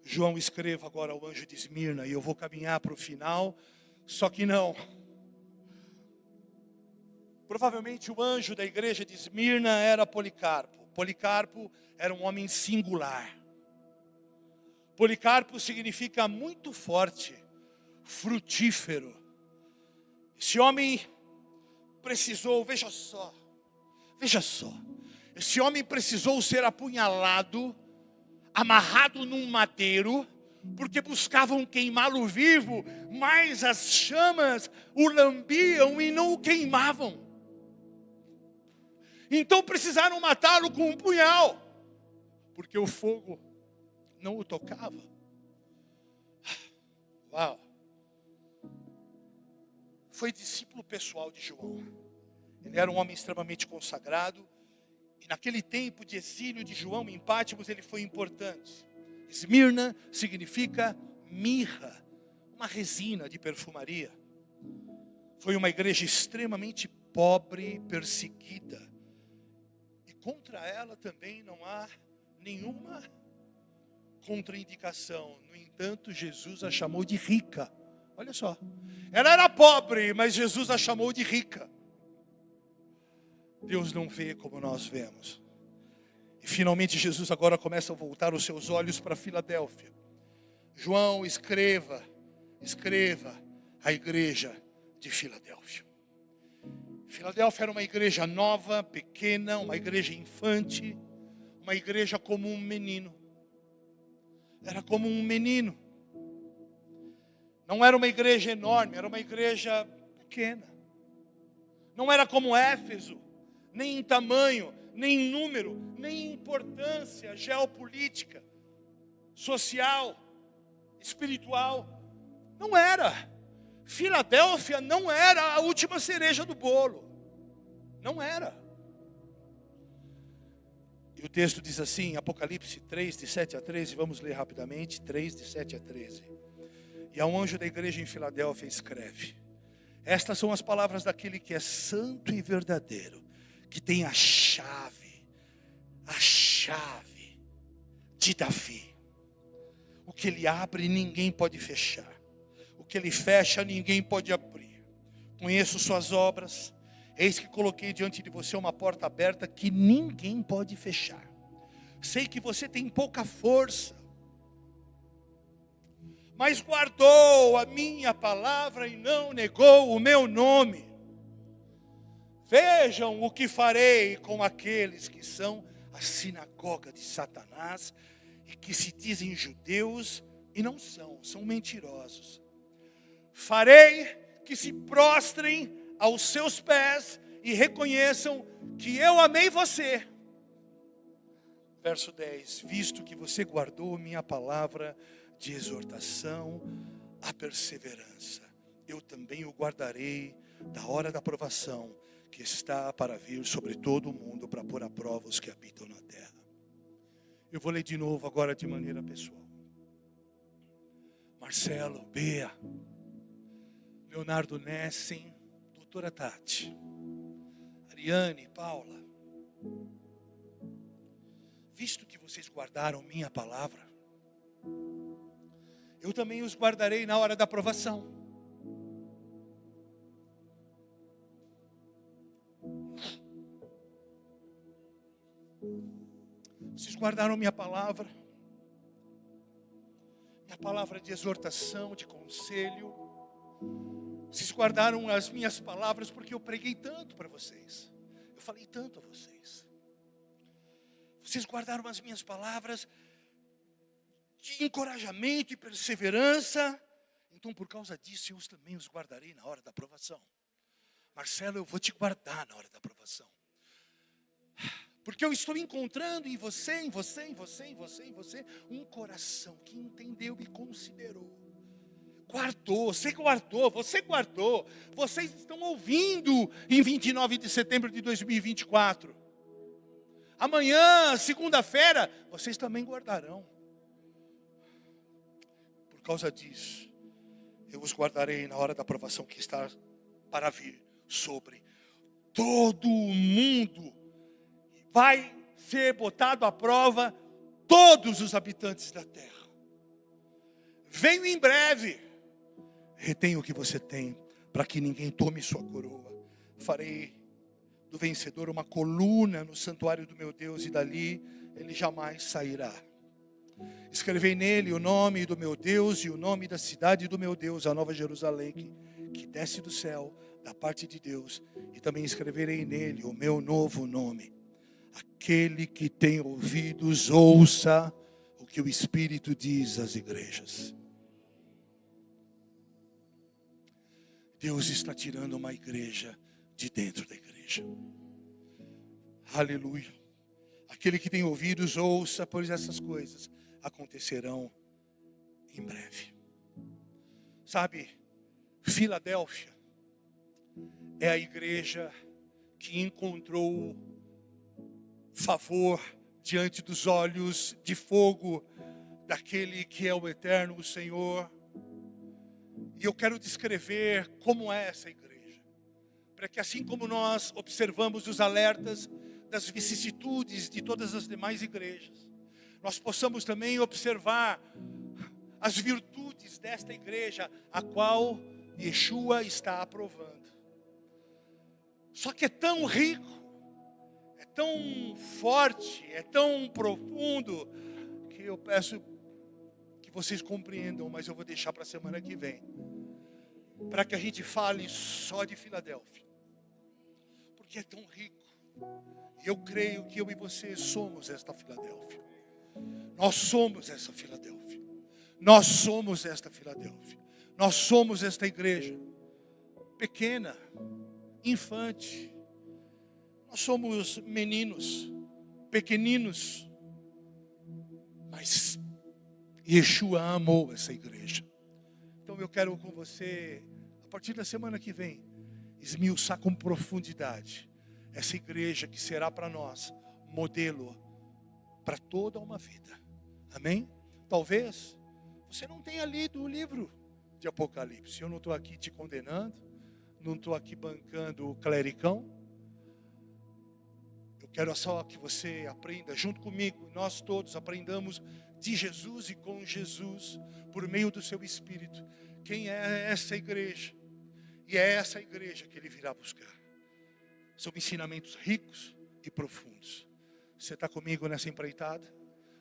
João, escreva agora ao anjo de Esmirna, e eu vou caminhar para o final, só que não. Provavelmente o anjo da igreja de Esmirna era Policarpo. Policarpo era um homem singular. Policarpo significa muito forte, frutífero. Esse homem precisou, veja só, esse homem precisou ser apunhalado, amarrado num madeiro, porque buscavam queimá-lo vivo, mas as chamas o lambiam e não o queimavam. Então precisaram matá-lo com um punhal, porque o fogo não o tocava. Uau! Foi discípulo pessoal de João. Ele era um homem extremamente consagrado. E naquele tempo de exílio de João em Pátimos, ele foi importante. Esmirna significa mirra, uma resina de perfumaria. Foi uma igreja extremamente pobre, perseguida. E Contra ela também não há nenhuma contraindicação. No entanto, Jesus a chamou de rica. Olha só. Ela era pobre, mas Jesus a chamou de rica. Deus não vê como nós vemos. E finalmente Jesus agora começa a voltar os seus olhos para Filadélfia. João, escreva a igreja de Filadélfia. Filadélfia era uma igreja nova, pequena, uma igreja infante, uma igreja como um menino. Era como um menino. Não era uma igreja enorme, era uma igreja pequena. Não era como Éfeso, nem em tamanho, nem em número, nem em importância geopolítica, social, espiritual. Não era. Filadélfia não era a última cereja do bolo. Não era. E o texto diz assim, Apocalipse 3, de 7 a 13, vamos ler rapidamente, 3, de 7 a 13. E ao anjo da igreja em Filadélfia escreve: estas são as palavras daquele que é santo e verdadeiro, que tem a chave de Davi. O que ele abre, ninguém pode fechar. O que ele fecha, ninguém pode abrir. Conheço suas obras. Eis que coloquei diante de você uma porta aberta que ninguém pode fechar. Sei que você tem pouca força, mas guardou a minha palavra e não negou o meu nome. Vejam o que farei com aqueles que são a sinagoga de Satanás e que se dizem judeus e não são mentirosos. Farei que se prostrem aos seus pés e reconheçam que eu amei você. Verso 10, visto que você guardou minha palavra de exortação à perseverança, eu também o guardarei da hora da provação que está para vir sobre todo o mundo para pôr à prova os que habitam na terra. Eu vou ler de novo agora de maneira pessoal. Marcelo, Bea, Leonardo Nessen, doutora Tati, Ariane, Paula, visto que vocês guardaram minha palavra, eu também os guardarei na hora da provação. Vocês guardaram minha palavra de exortação, de conselho. Vocês guardaram as minhas palavras porque eu preguei tanto para vocês. Eu falei tanto a vocês. Vocês guardaram as minhas palavras de encorajamento e perseverança. Então, por causa disso, eu também os guardarei na hora da provação. Marcelo, eu vou te guardar na hora da provação. Porque eu estou encontrando em você, um coração que entendeu e considerou. Guardou, você guardou. Vocês estão ouvindo em 29 de setembro de 2024. Amanhã, segunda-feira, vocês também guardarão. Por causa disso, eu os guardarei na hora da provação que está para vir sobre todo o mundo. Vai ser botado à prova todos os habitantes da terra. Venho em breve. Retenha o que você tem, para que ninguém tome sua coroa. Farei do vencedor uma coluna no santuário do meu Deus, e dali ele jamais sairá. Escrevei nele o nome do meu Deus e o nome da cidade do meu Deus, a Nova Jerusalém, que desce do céu, da parte de Deus. E também escreverei nele o meu novo nome. Aquele que tem ouvidos, ouça o que o Espírito diz às igrejas. Deus está tirando uma igreja de dentro da igreja. Aleluia. Aquele que tem ouvidos, ouça, pois essas coisas acontecerão em breve. Sabe, Filadélfia é a igreja que encontrou favor diante dos olhos de fogo daquele que é o eterno, o Senhor. E eu quero descrever como é essa igreja, para que assim como nós observamos os alertas das vicissitudes de todas as demais igrejas, nós possamos também observar as virtudes desta igreja, a qual Yeshua está aprovando. Só que é tão rico, é tão forte, é tão profundo, que eu peço que vocês compreendam, mas eu vou deixar para a semana que vem, para que a gente fale só de Filadélfia, porque é tão rico. E eu creio que eu e você somos esta Filadélfia. Nós somos essa Filadélfia. Nós somos esta Filadélfia. Nós somos esta igreja pequena, infante. Nós somos meninos, pequeninos, mas Yeshua amou essa igreja. Então eu quero com você, a partir da semana que vem, esmiuçar com profundidade essa igreja que será para nós modelo para toda uma vida. Amém? Talvez você não tenha lido o livro de Apocalipse. Eu não estou aqui te condenando, não estou aqui bancando o clericão. Eu quero só que você aprenda junto comigo, nós todos aprendamos de Jesus e com Jesus, por meio do seu Espírito, quem é essa igreja. E é essa igreja que Ele virá buscar. São ensinamentos ricos e profundos. Você está comigo nessa empreitada?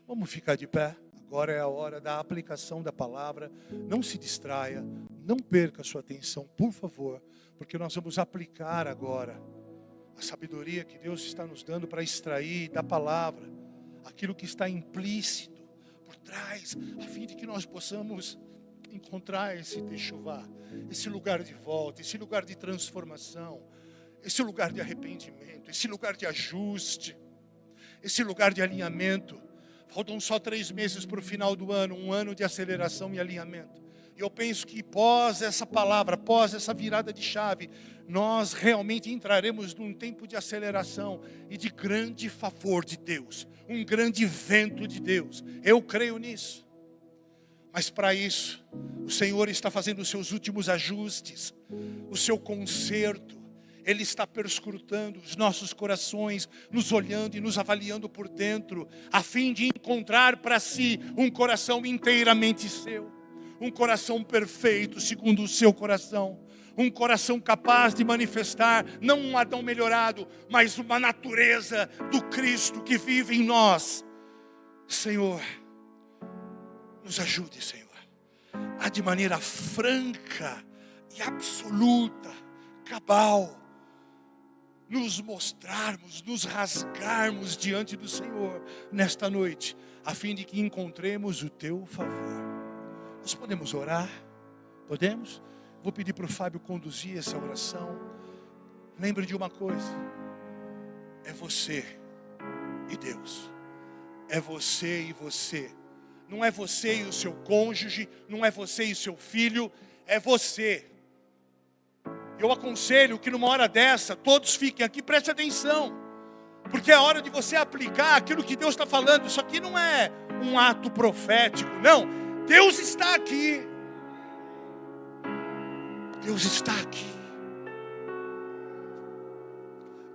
Vamos ficar de pé. Agora é a hora da aplicação da palavra. Não se distraia, não perca a sua atenção, por favor, porque nós vamos aplicar agora a sabedoria que Deus está nos dando para extrair da palavra aquilo que está implícito por trás, a fim de que nós possamos encontrar esse techuvá, esse lugar de volta, esse lugar de transformação, esse lugar de arrependimento, esse lugar de ajuste, esse lugar de alinhamento. Faltam só 3 meses para o final do ano, um ano de aceleração e alinhamento. E eu penso que pós essa palavra, pós essa virada de chave, nós realmente entraremos num tempo de aceleração e de grande favor de Deus, um grande vento de Deus. Eu creio nisso. Mas para isso, o Senhor está fazendo os seus últimos ajustes, o seu conserto. Ele está perscrutando os nossos corações, nos olhando e nos avaliando por dentro, a fim de encontrar para si um coração inteiramente seu, um coração perfeito segundo o seu coração, um coração capaz de manifestar, não um Adão melhorado, mas uma natureza do Cristo que vive em nós. Senhor, nos ajude, Senhor, a de maneira franca e absoluta, cabal, nos mostrarmos, nos rasgarmos diante do Senhor nesta noite, a fim de que encontremos o teu favor. Nós podemos orar? Podemos? Vou pedir para o Fábio conduzir essa oração. Lembre de uma coisa: é você e Deus, é você e você. Não é você e o seu cônjuge, não é você e o seu filho, é você. Eu aconselho que numa hora dessa, todos fiquem aqui, preste atenção, porque é a hora de você aplicar aquilo que Deus está falando. Isso aqui não é um ato profético, não. Deus está aqui. Deus está aqui.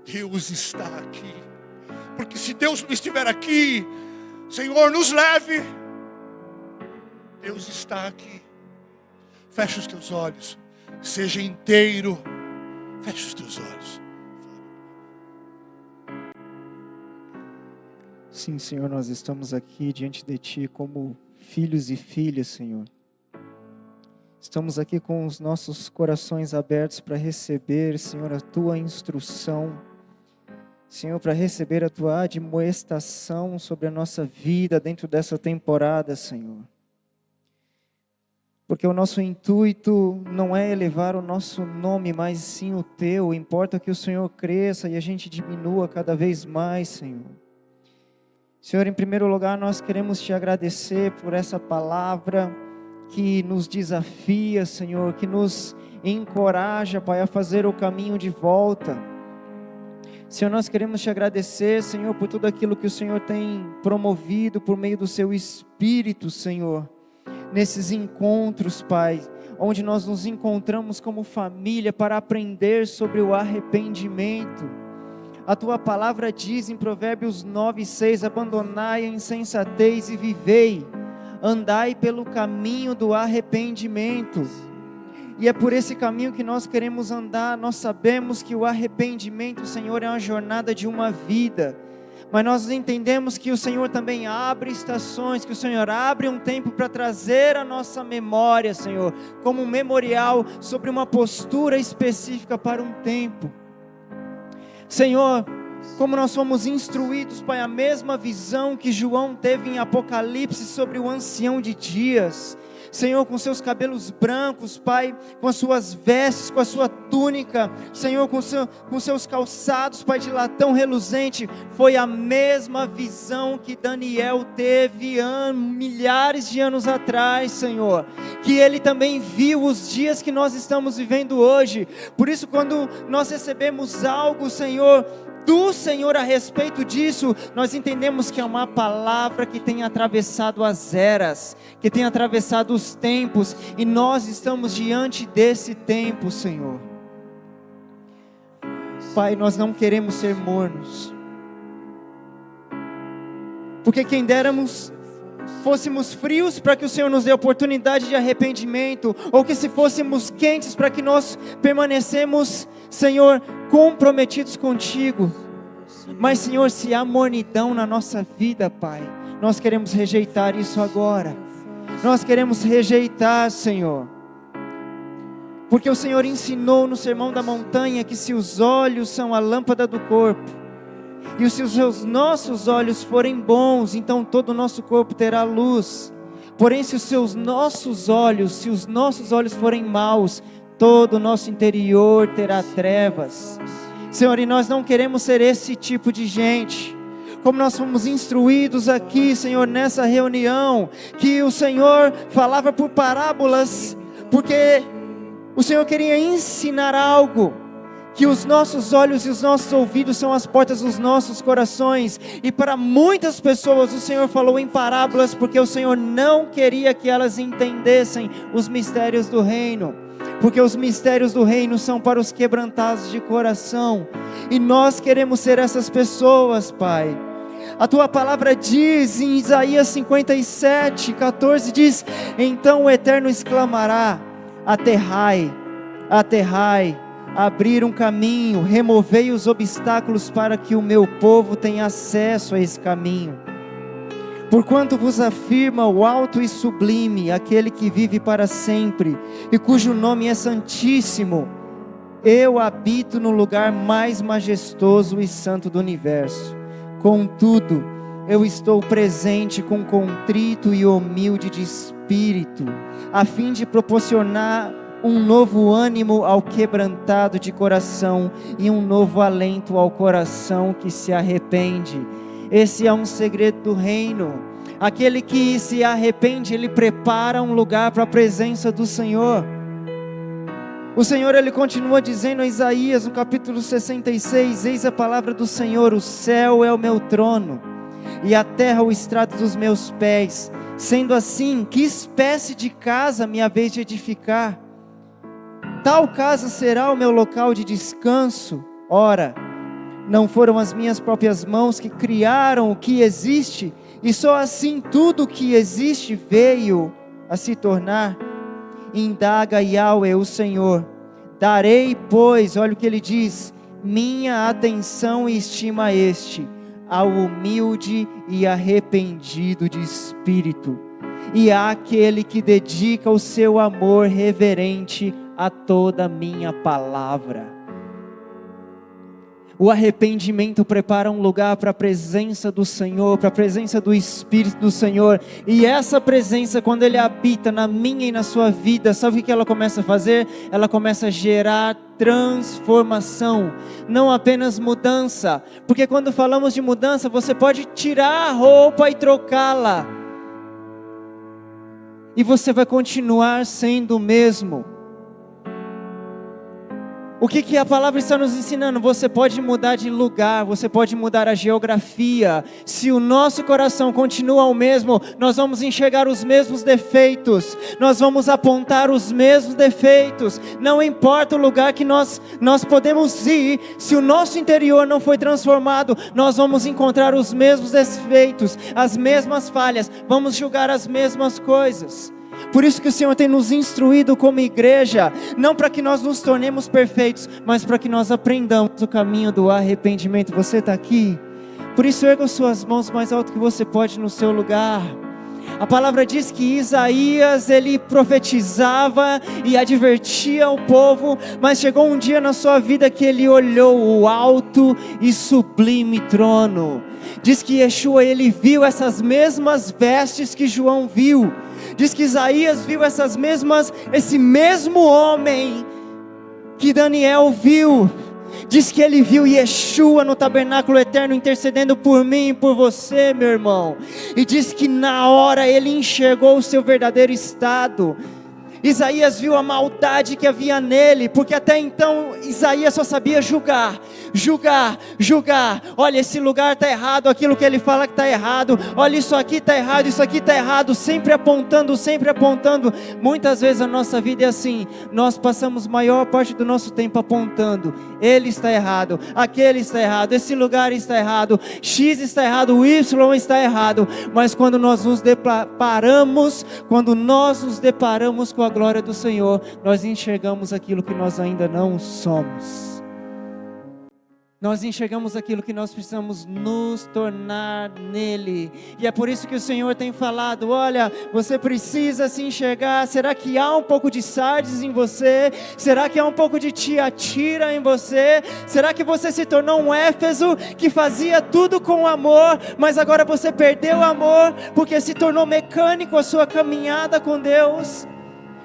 Deus está aqui. Porque se Deus não estiver aqui, Senhor, nos leve. Deus está aqui. Fecha os teus olhos. Seja inteiro. Fecha os teus olhos. Sim, Senhor, nós estamos aqui diante de Ti como filhos e filhas, Senhor. Estamos aqui com os nossos corações abertos para receber, Senhor, a Tua instrução. Senhor, para receber a Tua admoestação sobre a nossa vida dentro dessa temporada, Senhor. Porque o nosso intuito não é elevar o nosso nome, mas sim o Teu. Importa que o Senhor cresça e a gente diminua cada vez mais, Senhor. Senhor, em primeiro lugar, nós queremos Te agradecer por essa palavra que nos desafia, Senhor, que nos encoraja, Pai, a fazer o caminho de volta. Senhor, nós queremos Te agradecer, Senhor, por tudo aquilo que o Senhor tem promovido por meio do Seu Espírito, Senhor. Nesses encontros, Pai, onde nós nos encontramos como família para aprender sobre o arrependimento, A tua palavra diz em Provérbios 9:6: abandonai a insensatez e vivei, andai pelo caminho do arrependimento. E é por esse caminho que nós queremos andar. Nós sabemos que o arrependimento, Senhor, é uma jornada de uma vida, mas nós entendemos que o Senhor também abre estações, que o Senhor abre um tempo para trazer a nossa memória, Senhor, como um memorial sobre uma postura específica para um tempo. Senhor, como nós fomos instruídos, Pai, a mesma visão que João teve em Apocalipse sobre o ancião de dias, Senhor, com seus cabelos brancos, Pai, com as suas vestes, com a sua túnica, Senhor, com seus calçados, Pai, de latão reluzente, foi a mesma visão que Daniel teve milhares de anos atrás, Senhor, que ele também viu os dias que nós estamos vivendo hoje. Por isso, quando nós recebemos algo, Senhor, do Senhor a respeito disso, nós entendemos que é uma palavra que tem atravessado as eras, que tem atravessado os tempos, e nós estamos diante desse tempo, Senhor. Pai, nós não queremos ser mornos, porque quem déramos fôssemos frios para que o Senhor nos dê oportunidade de arrependimento, ou que se fôssemos quentes para que nós permanecemos, Senhor, comprometidos contigo. Mas, Senhor, se há mornidão na nossa vida, Pai, nós queremos rejeitar isso agora. Nós queremos rejeitar, Senhor, porque o Senhor ensinou no Sermão da Montanha que se os olhos são a lâmpada do corpo, e se os nossos olhos forem bons, então todo o nosso corpo terá luz. Porém, se os nossos olhos forem maus, todo o nosso interior terá trevas. Senhor, e nós não queremos ser esse tipo de gente. Como nós fomos instruídos aqui, Senhor, nessa reunião, que o Senhor falava por parábolas, porque o Senhor queria ensinar algo, que os nossos olhos e os nossos ouvidos são as portas dos nossos corações, e para muitas pessoas o Senhor falou em parábolas, porque o Senhor não queria que elas entendessem os mistérios do reino, porque os mistérios do reino são para os quebrantados de coração, e nós queremos ser essas pessoas, Pai. A tua palavra diz em Isaías 57:14, diz: então o Eterno exclamará: aterrai, aterrai, abrir um caminho, removei os obstáculos para que o meu povo tenha acesso a esse caminho. Porquanto vos afirma o alto e sublime, aquele que vive para sempre, e cujo nome é santíssimo, eu habito no lugar mais majestoso e santo do universo. Contudo, eu estou presente com contrito e humilde de espírito, a fim de proporcionar um novo ânimo ao quebrantado de coração, e um novo alento ao coração que se arrepende. Esse é um segredo do reino. Aquele que se arrepende, ele prepara um lugar para a presença do Senhor. O Senhor, ele continua dizendo a Isaías no capítulo 66, eis a palavra do Senhor: o céu é o meu trono, e a terra o estrado dos meus pés. Sendo assim, que espécie de casa me haveis de edificar? Tal casa será o meu local de descanso? Ora, não foram as minhas próprias mãos que criaram o que existe, e só assim tudo o que existe veio a se tornar? Indaga Yahweh, o Senhor. Darei, pois, olha o que ele diz, minha atenção e estima a este, ao humilde e arrependido de espírito, e àquele que dedica o seu amor reverente a toda a minha palavra. O arrependimento prepara um lugar para a presença do Senhor, para a presença do Espírito do Senhor, e essa presença, quando Ele habita na minha e na sua vida, sabe o que ela começa a fazer? Ela começa a gerar transformação, não apenas mudança, porque quando falamos de mudança, você pode tirar a roupa e trocá-la, e você vai continuar sendo o mesmo. O que a palavra está nos ensinando? Você pode mudar de lugar, você pode mudar a geografia. Se o nosso coração continua o mesmo, nós vamos enxergar os mesmos defeitos, nós vamos apontar os mesmos defeitos. Não importa o lugar que nós podemos ir, se o nosso interior não foi transformado, nós vamos encontrar os mesmos defeitos, as mesmas falhas, vamos julgar as mesmas coisas. Por isso que o Senhor tem nos instruído como igreja, não para que nós nos tornemos perfeitos, mas para que nós aprendamos o caminho do arrependimento. Você está aqui? Por isso erga suas mãos mais alto que você pode no seu lugar. A palavra diz que Isaías, ele profetizava e advertia o povo, mas chegou um dia na sua vida que ele olhou o alto e sublime trono. Diz que Yeshua, ele viu essas mesmas vestes que João viu. Diz que Isaías viu esse mesmo homem que Daniel viu. Diz que ele viu Yeshua no tabernáculo eterno intercedendo por mim e por você, meu irmão. E diz que na hora ele enxergou o seu verdadeiro estado. Isaías viu a maldade que havia nele, porque até então Isaías só sabia julgar. Olha, esse lugar está errado, aquilo que ele fala que está errado. Olha, isso aqui está errado, isso aqui está errado. Sempre apontando. Muitas vezes a nossa vida é assim. Nós passamos a maior parte do nosso tempo apontando. Ele está errado, aquele está errado, esse lugar está errado, X está errado, o Y está errado. Mas quando nós nos deparamos com a glória do Senhor, nós enxergamos aquilo que nós ainda não somos. Nós enxergamos aquilo que nós precisamos nos tornar nele. E é por isso que o Senhor tem falado: olha, você precisa se enxergar. Será que há um pouco de Sardes em você? Será que há um pouco de Tiatira em você? Será que você se tornou um Éfeso que fazia tudo com amor, mas agora você perdeu o amor porque se tornou mecânico a sua caminhada com Deus?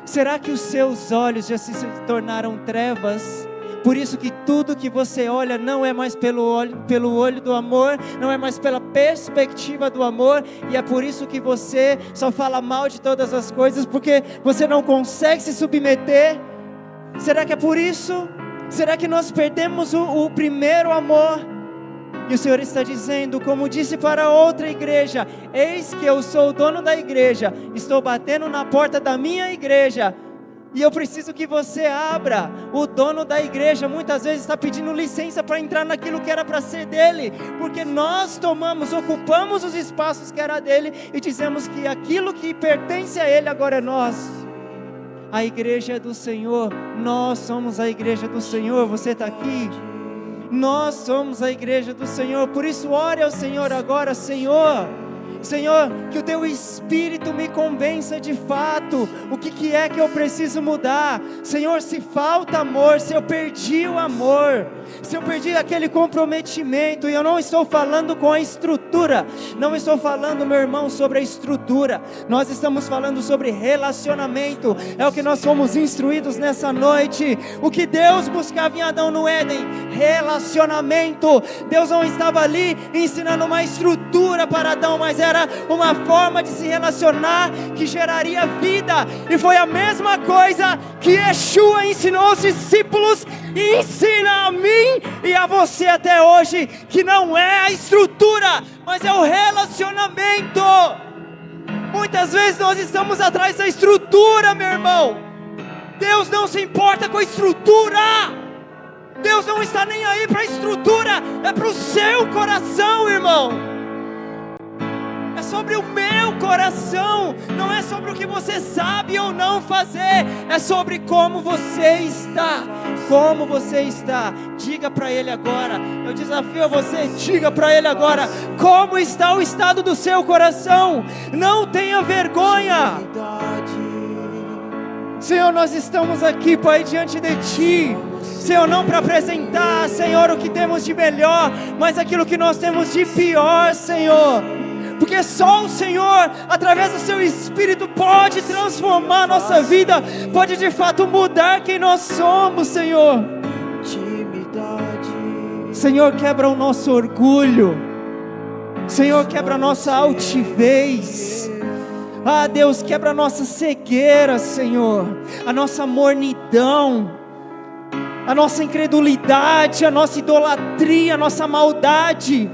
Será que os seus olhos já se tornaram trevas? Por isso que tudo que você olha não é mais pelo olho do amor, não é mais pela perspectiva do amor, e é por isso que você só fala mal de todas as coisas, porque você não consegue se submeter. Será que é por isso? Será que nós perdemos o primeiro amor? E o Senhor está dizendo, como disse para outra igreja: eis que eu sou o dono da igreja, estou batendo na porta da minha igreja, e eu preciso que você abra. O dono da igreja muitas vezes está pedindo licença para entrar naquilo que era para ser dele, porque nós ocupamos os espaços que era dele, e dizemos que aquilo que pertence a ele agora é nosso. A igreja é do Senhor, nós somos a igreja do Senhor. Você está aqui? Nós somos a igreja do Senhor. Por isso ore ao Senhor agora: Senhor, que o teu Espírito me convença de fato o que é que eu preciso mudar. Senhor, se falta amor, se eu perdi o amor, se eu perdi aquele comprometimento, e eu não estou falando com a estrutura, não estou falando, meu irmão, sobre a estrutura, nós estamos falando sobre relacionamento. É o que nós fomos instruídos nessa noite. O que Deus buscava em Adão no Éden: relacionamento. Deus não estava ali ensinando uma estrutura para Adão, mas era uma forma de se relacionar que geraria vida. E foi a mesma coisa que Yeshua ensinou os discípulos e ensina a mim e a você até hoje, que não é a estrutura, mas é o relacionamento. Muitas vezes nós estamos atrás da estrutura, meu irmão. Deus não se importa com a estrutura. Deus não está nem aí para a estrutura, é para o seu coração, irmão. É sobre o meu coração, não é sobre o que você sabe ou não fazer, é sobre como você está. Como você está? Diga para Ele agora. Eu desafio a você, diga para Ele agora como está o estado do seu coração. Não tenha vergonha. Senhor, nós estamos aqui, Pai, diante de Ti, Senhor, não para apresentar, Senhor, o que temos de melhor, mas aquilo que nós temos de pior, Senhor. Porque só o Senhor, através do seu Espírito, pode transformar a nossa vida, pode de fato mudar quem nós somos, Senhor. Senhor, quebra o nosso orgulho, Senhor, quebra a nossa altivez. Ah, Deus, quebra a nossa cegueira, Senhor, a nossa mornidão. a nossa incredulidade, a nossa idolatria, a nossa maldade.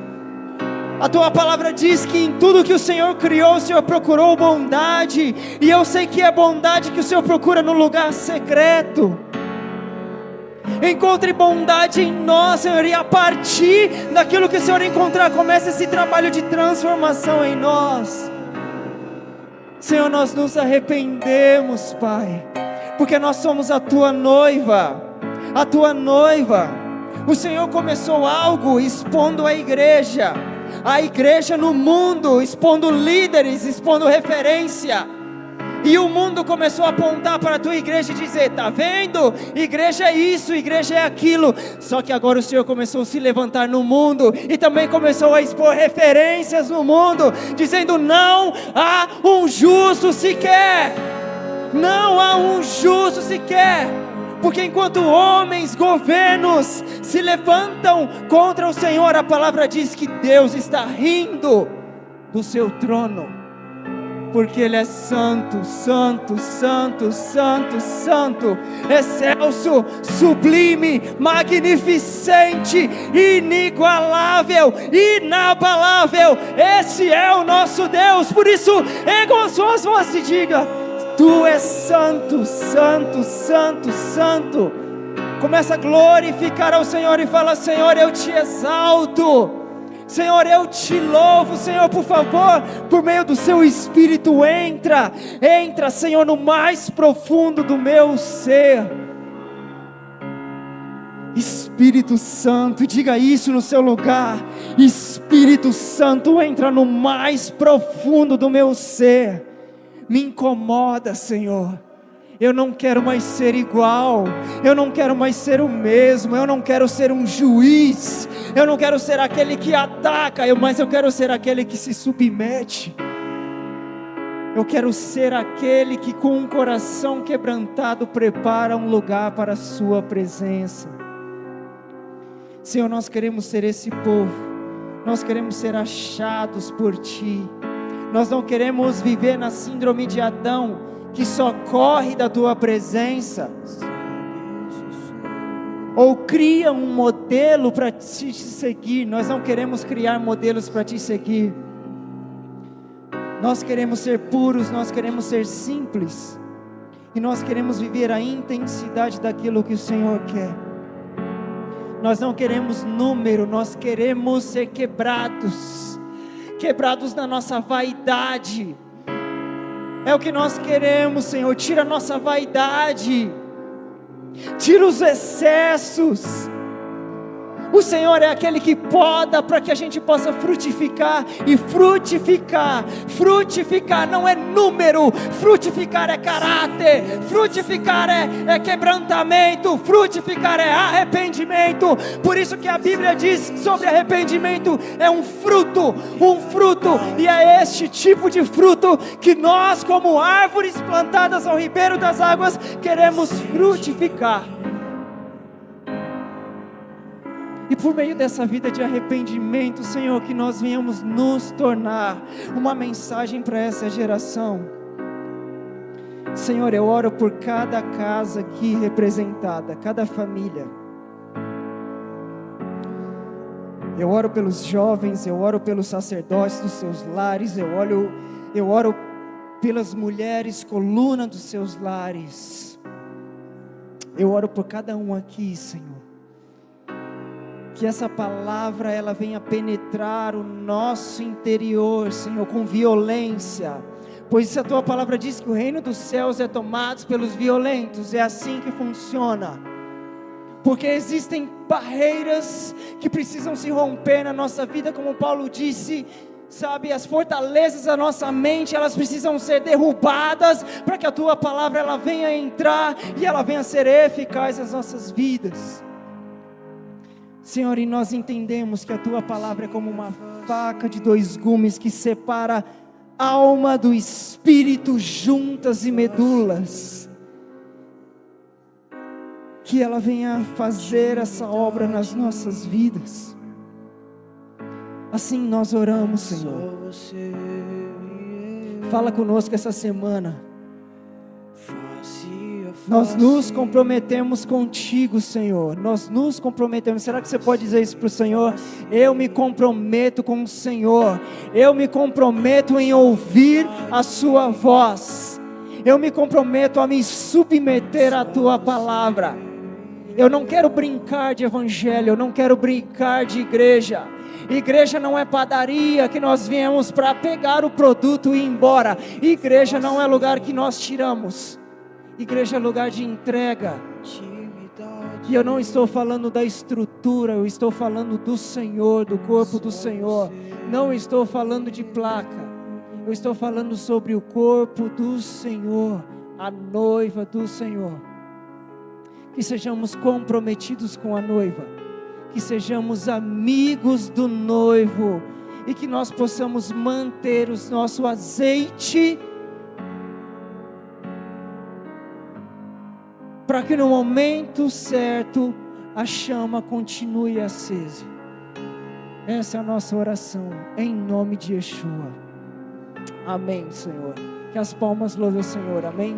A tua palavra diz que em tudo que o Senhor criou, o Senhor procurou bondade, e eu sei que é bondade que o Senhor procura no lugar secreto. Encontre bondade em nós, Senhor, e a partir daquilo que o Senhor encontrar, comece esse trabalho de transformação em nós. Senhor, nós nos arrependemos, Pai, porque nós somos a tua noiva, a tua noiva. O Senhor começou algo expondo a igreja no mundo, expondo líderes, expondo referência. E o mundo começou a apontar para a tua igreja e dizer: está vendo? Igreja é isso, igreja é aquilo. Só que agora o Senhor começou a se levantar no mundo e também começou a expor referências no mundo, dizendo: não há um justo sequer. Não há um justo sequer. Porque enquanto homens, governos se levantam contra o Senhor, a palavra diz que Deus está rindo do seu trono. Porque Ele é santo, santo, santo, santo, santo, excelso, sublime, magnificente, inigualável, inabalável. Esse é o nosso Deus. Por isso, ergam as suas vozes e diga: tu és santo, santo, santo, santo. Começa a glorificar ao Senhor e fala: Senhor, eu te exalto. Senhor, eu te louvo. Senhor, por favor, por meio do seu Espírito, entra, Senhor, no mais profundo do meu ser. Espírito Santo, diga isso no seu lugar: Espírito Santo, entra no mais profundo do meu ser. Me incomoda, Senhor. Eu não quero mais ser igual, eu não quero mais ser o mesmo, eu não quero ser um juiz, eu não quero ser aquele que ataca, mas eu quero ser aquele que se submete. Eu quero ser aquele que com um coração quebrantado prepara um lugar para a sua presença. Senhor, nós queremos ser esse povo, nós queremos ser achados por Ti. Nós não queremos viver na síndrome de Adão, que só corre da tua presença, ou cria um modelo para te seguir. Nós não queremos criar modelos para te seguir. Nós queremos ser puros, nós queremos ser simples, e nós queremos viver a intensidade daquilo que o Senhor quer. Nós não queremos número, nós queremos ser quebrados na nossa vaidade. É o que nós queremos, Senhor. Tira a nossa vaidade, tira os excessos. O Senhor é aquele que poda para que a gente possa frutificar. E frutificar não é número, frutificar é caráter, frutificar é quebrantamento, frutificar é arrependimento. Por isso que a Bíblia diz sobre arrependimento: é um fruto, e é este tipo de fruto que nós, como árvores plantadas ao ribeiro das águas, queremos frutificar. E por meio dessa vida de arrependimento, Senhor, que nós venhamos nos tornar uma mensagem para essa geração. Senhor, eu oro por cada casa aqui representada, cada família. Eu oro pelos jovens, eu oro pelos sacerdotes dos seus lares, eu oro pelas mulheres, coluna dos seus lares. Eu oro por cada um aqui, Senhor. Que essa palavra ela venha penetrar o nosso interior, Senhor, com violência. Pois se a tua palavra diz que o reino dos céus é tomado pelos violentos, é assim que funciona. Porque existem barreiras que precisam se romper na nossa vida, como Paulo disse, sabe, as fortalezas da nossa mente, elas precisam ser derrubadas, para que a tua palavra ela venha entrar, e ela venha ser eficaz nas nossas vidas. Senhor, e nós entendemos que a tua palavra é como uma faca de 2 gumes, que separa a alma do espírito, juntas e medulas. Que ela venha fazer essa obra nas nossas vidas. Assim nós oramos, Senhor. Fala conosco essa semana. Nós nos comprometemos contigo, Senhor. Nós nos comprometemos. Será que você pode dizer isso para o Senhor? Eu me comprometo com o Senhor. Eu me comprometo em ouvir a sua voz. Eu me comprometo a me submeter à tua palavra. Eu não quero brincar de evangelho. Eu não quero brincar de igreja. Igreja não é padaria que nós viemos para pegar o produto e ir embora. Igreja não é lugar que nós tiramos. Igreja é lugar de entrega. E eu não estou falando da estrutura, eu estou falando do Senhor, do corpo do Senhor. Não estou falando de placa. Eu estou falando sobre o corpo do Senhor, a noiva do Senhor. Que sejamos comprometidos com a noiva. Que sejamos amigos do noivo. E que nós possamos manter o nosso azeite, para que no momento certo a chama continue acesa. Essa é a nossa oração, em nome de Yeshua. Amém, Senhor. Que as palmas louvem o Senhor, amém.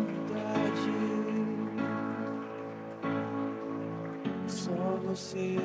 Só você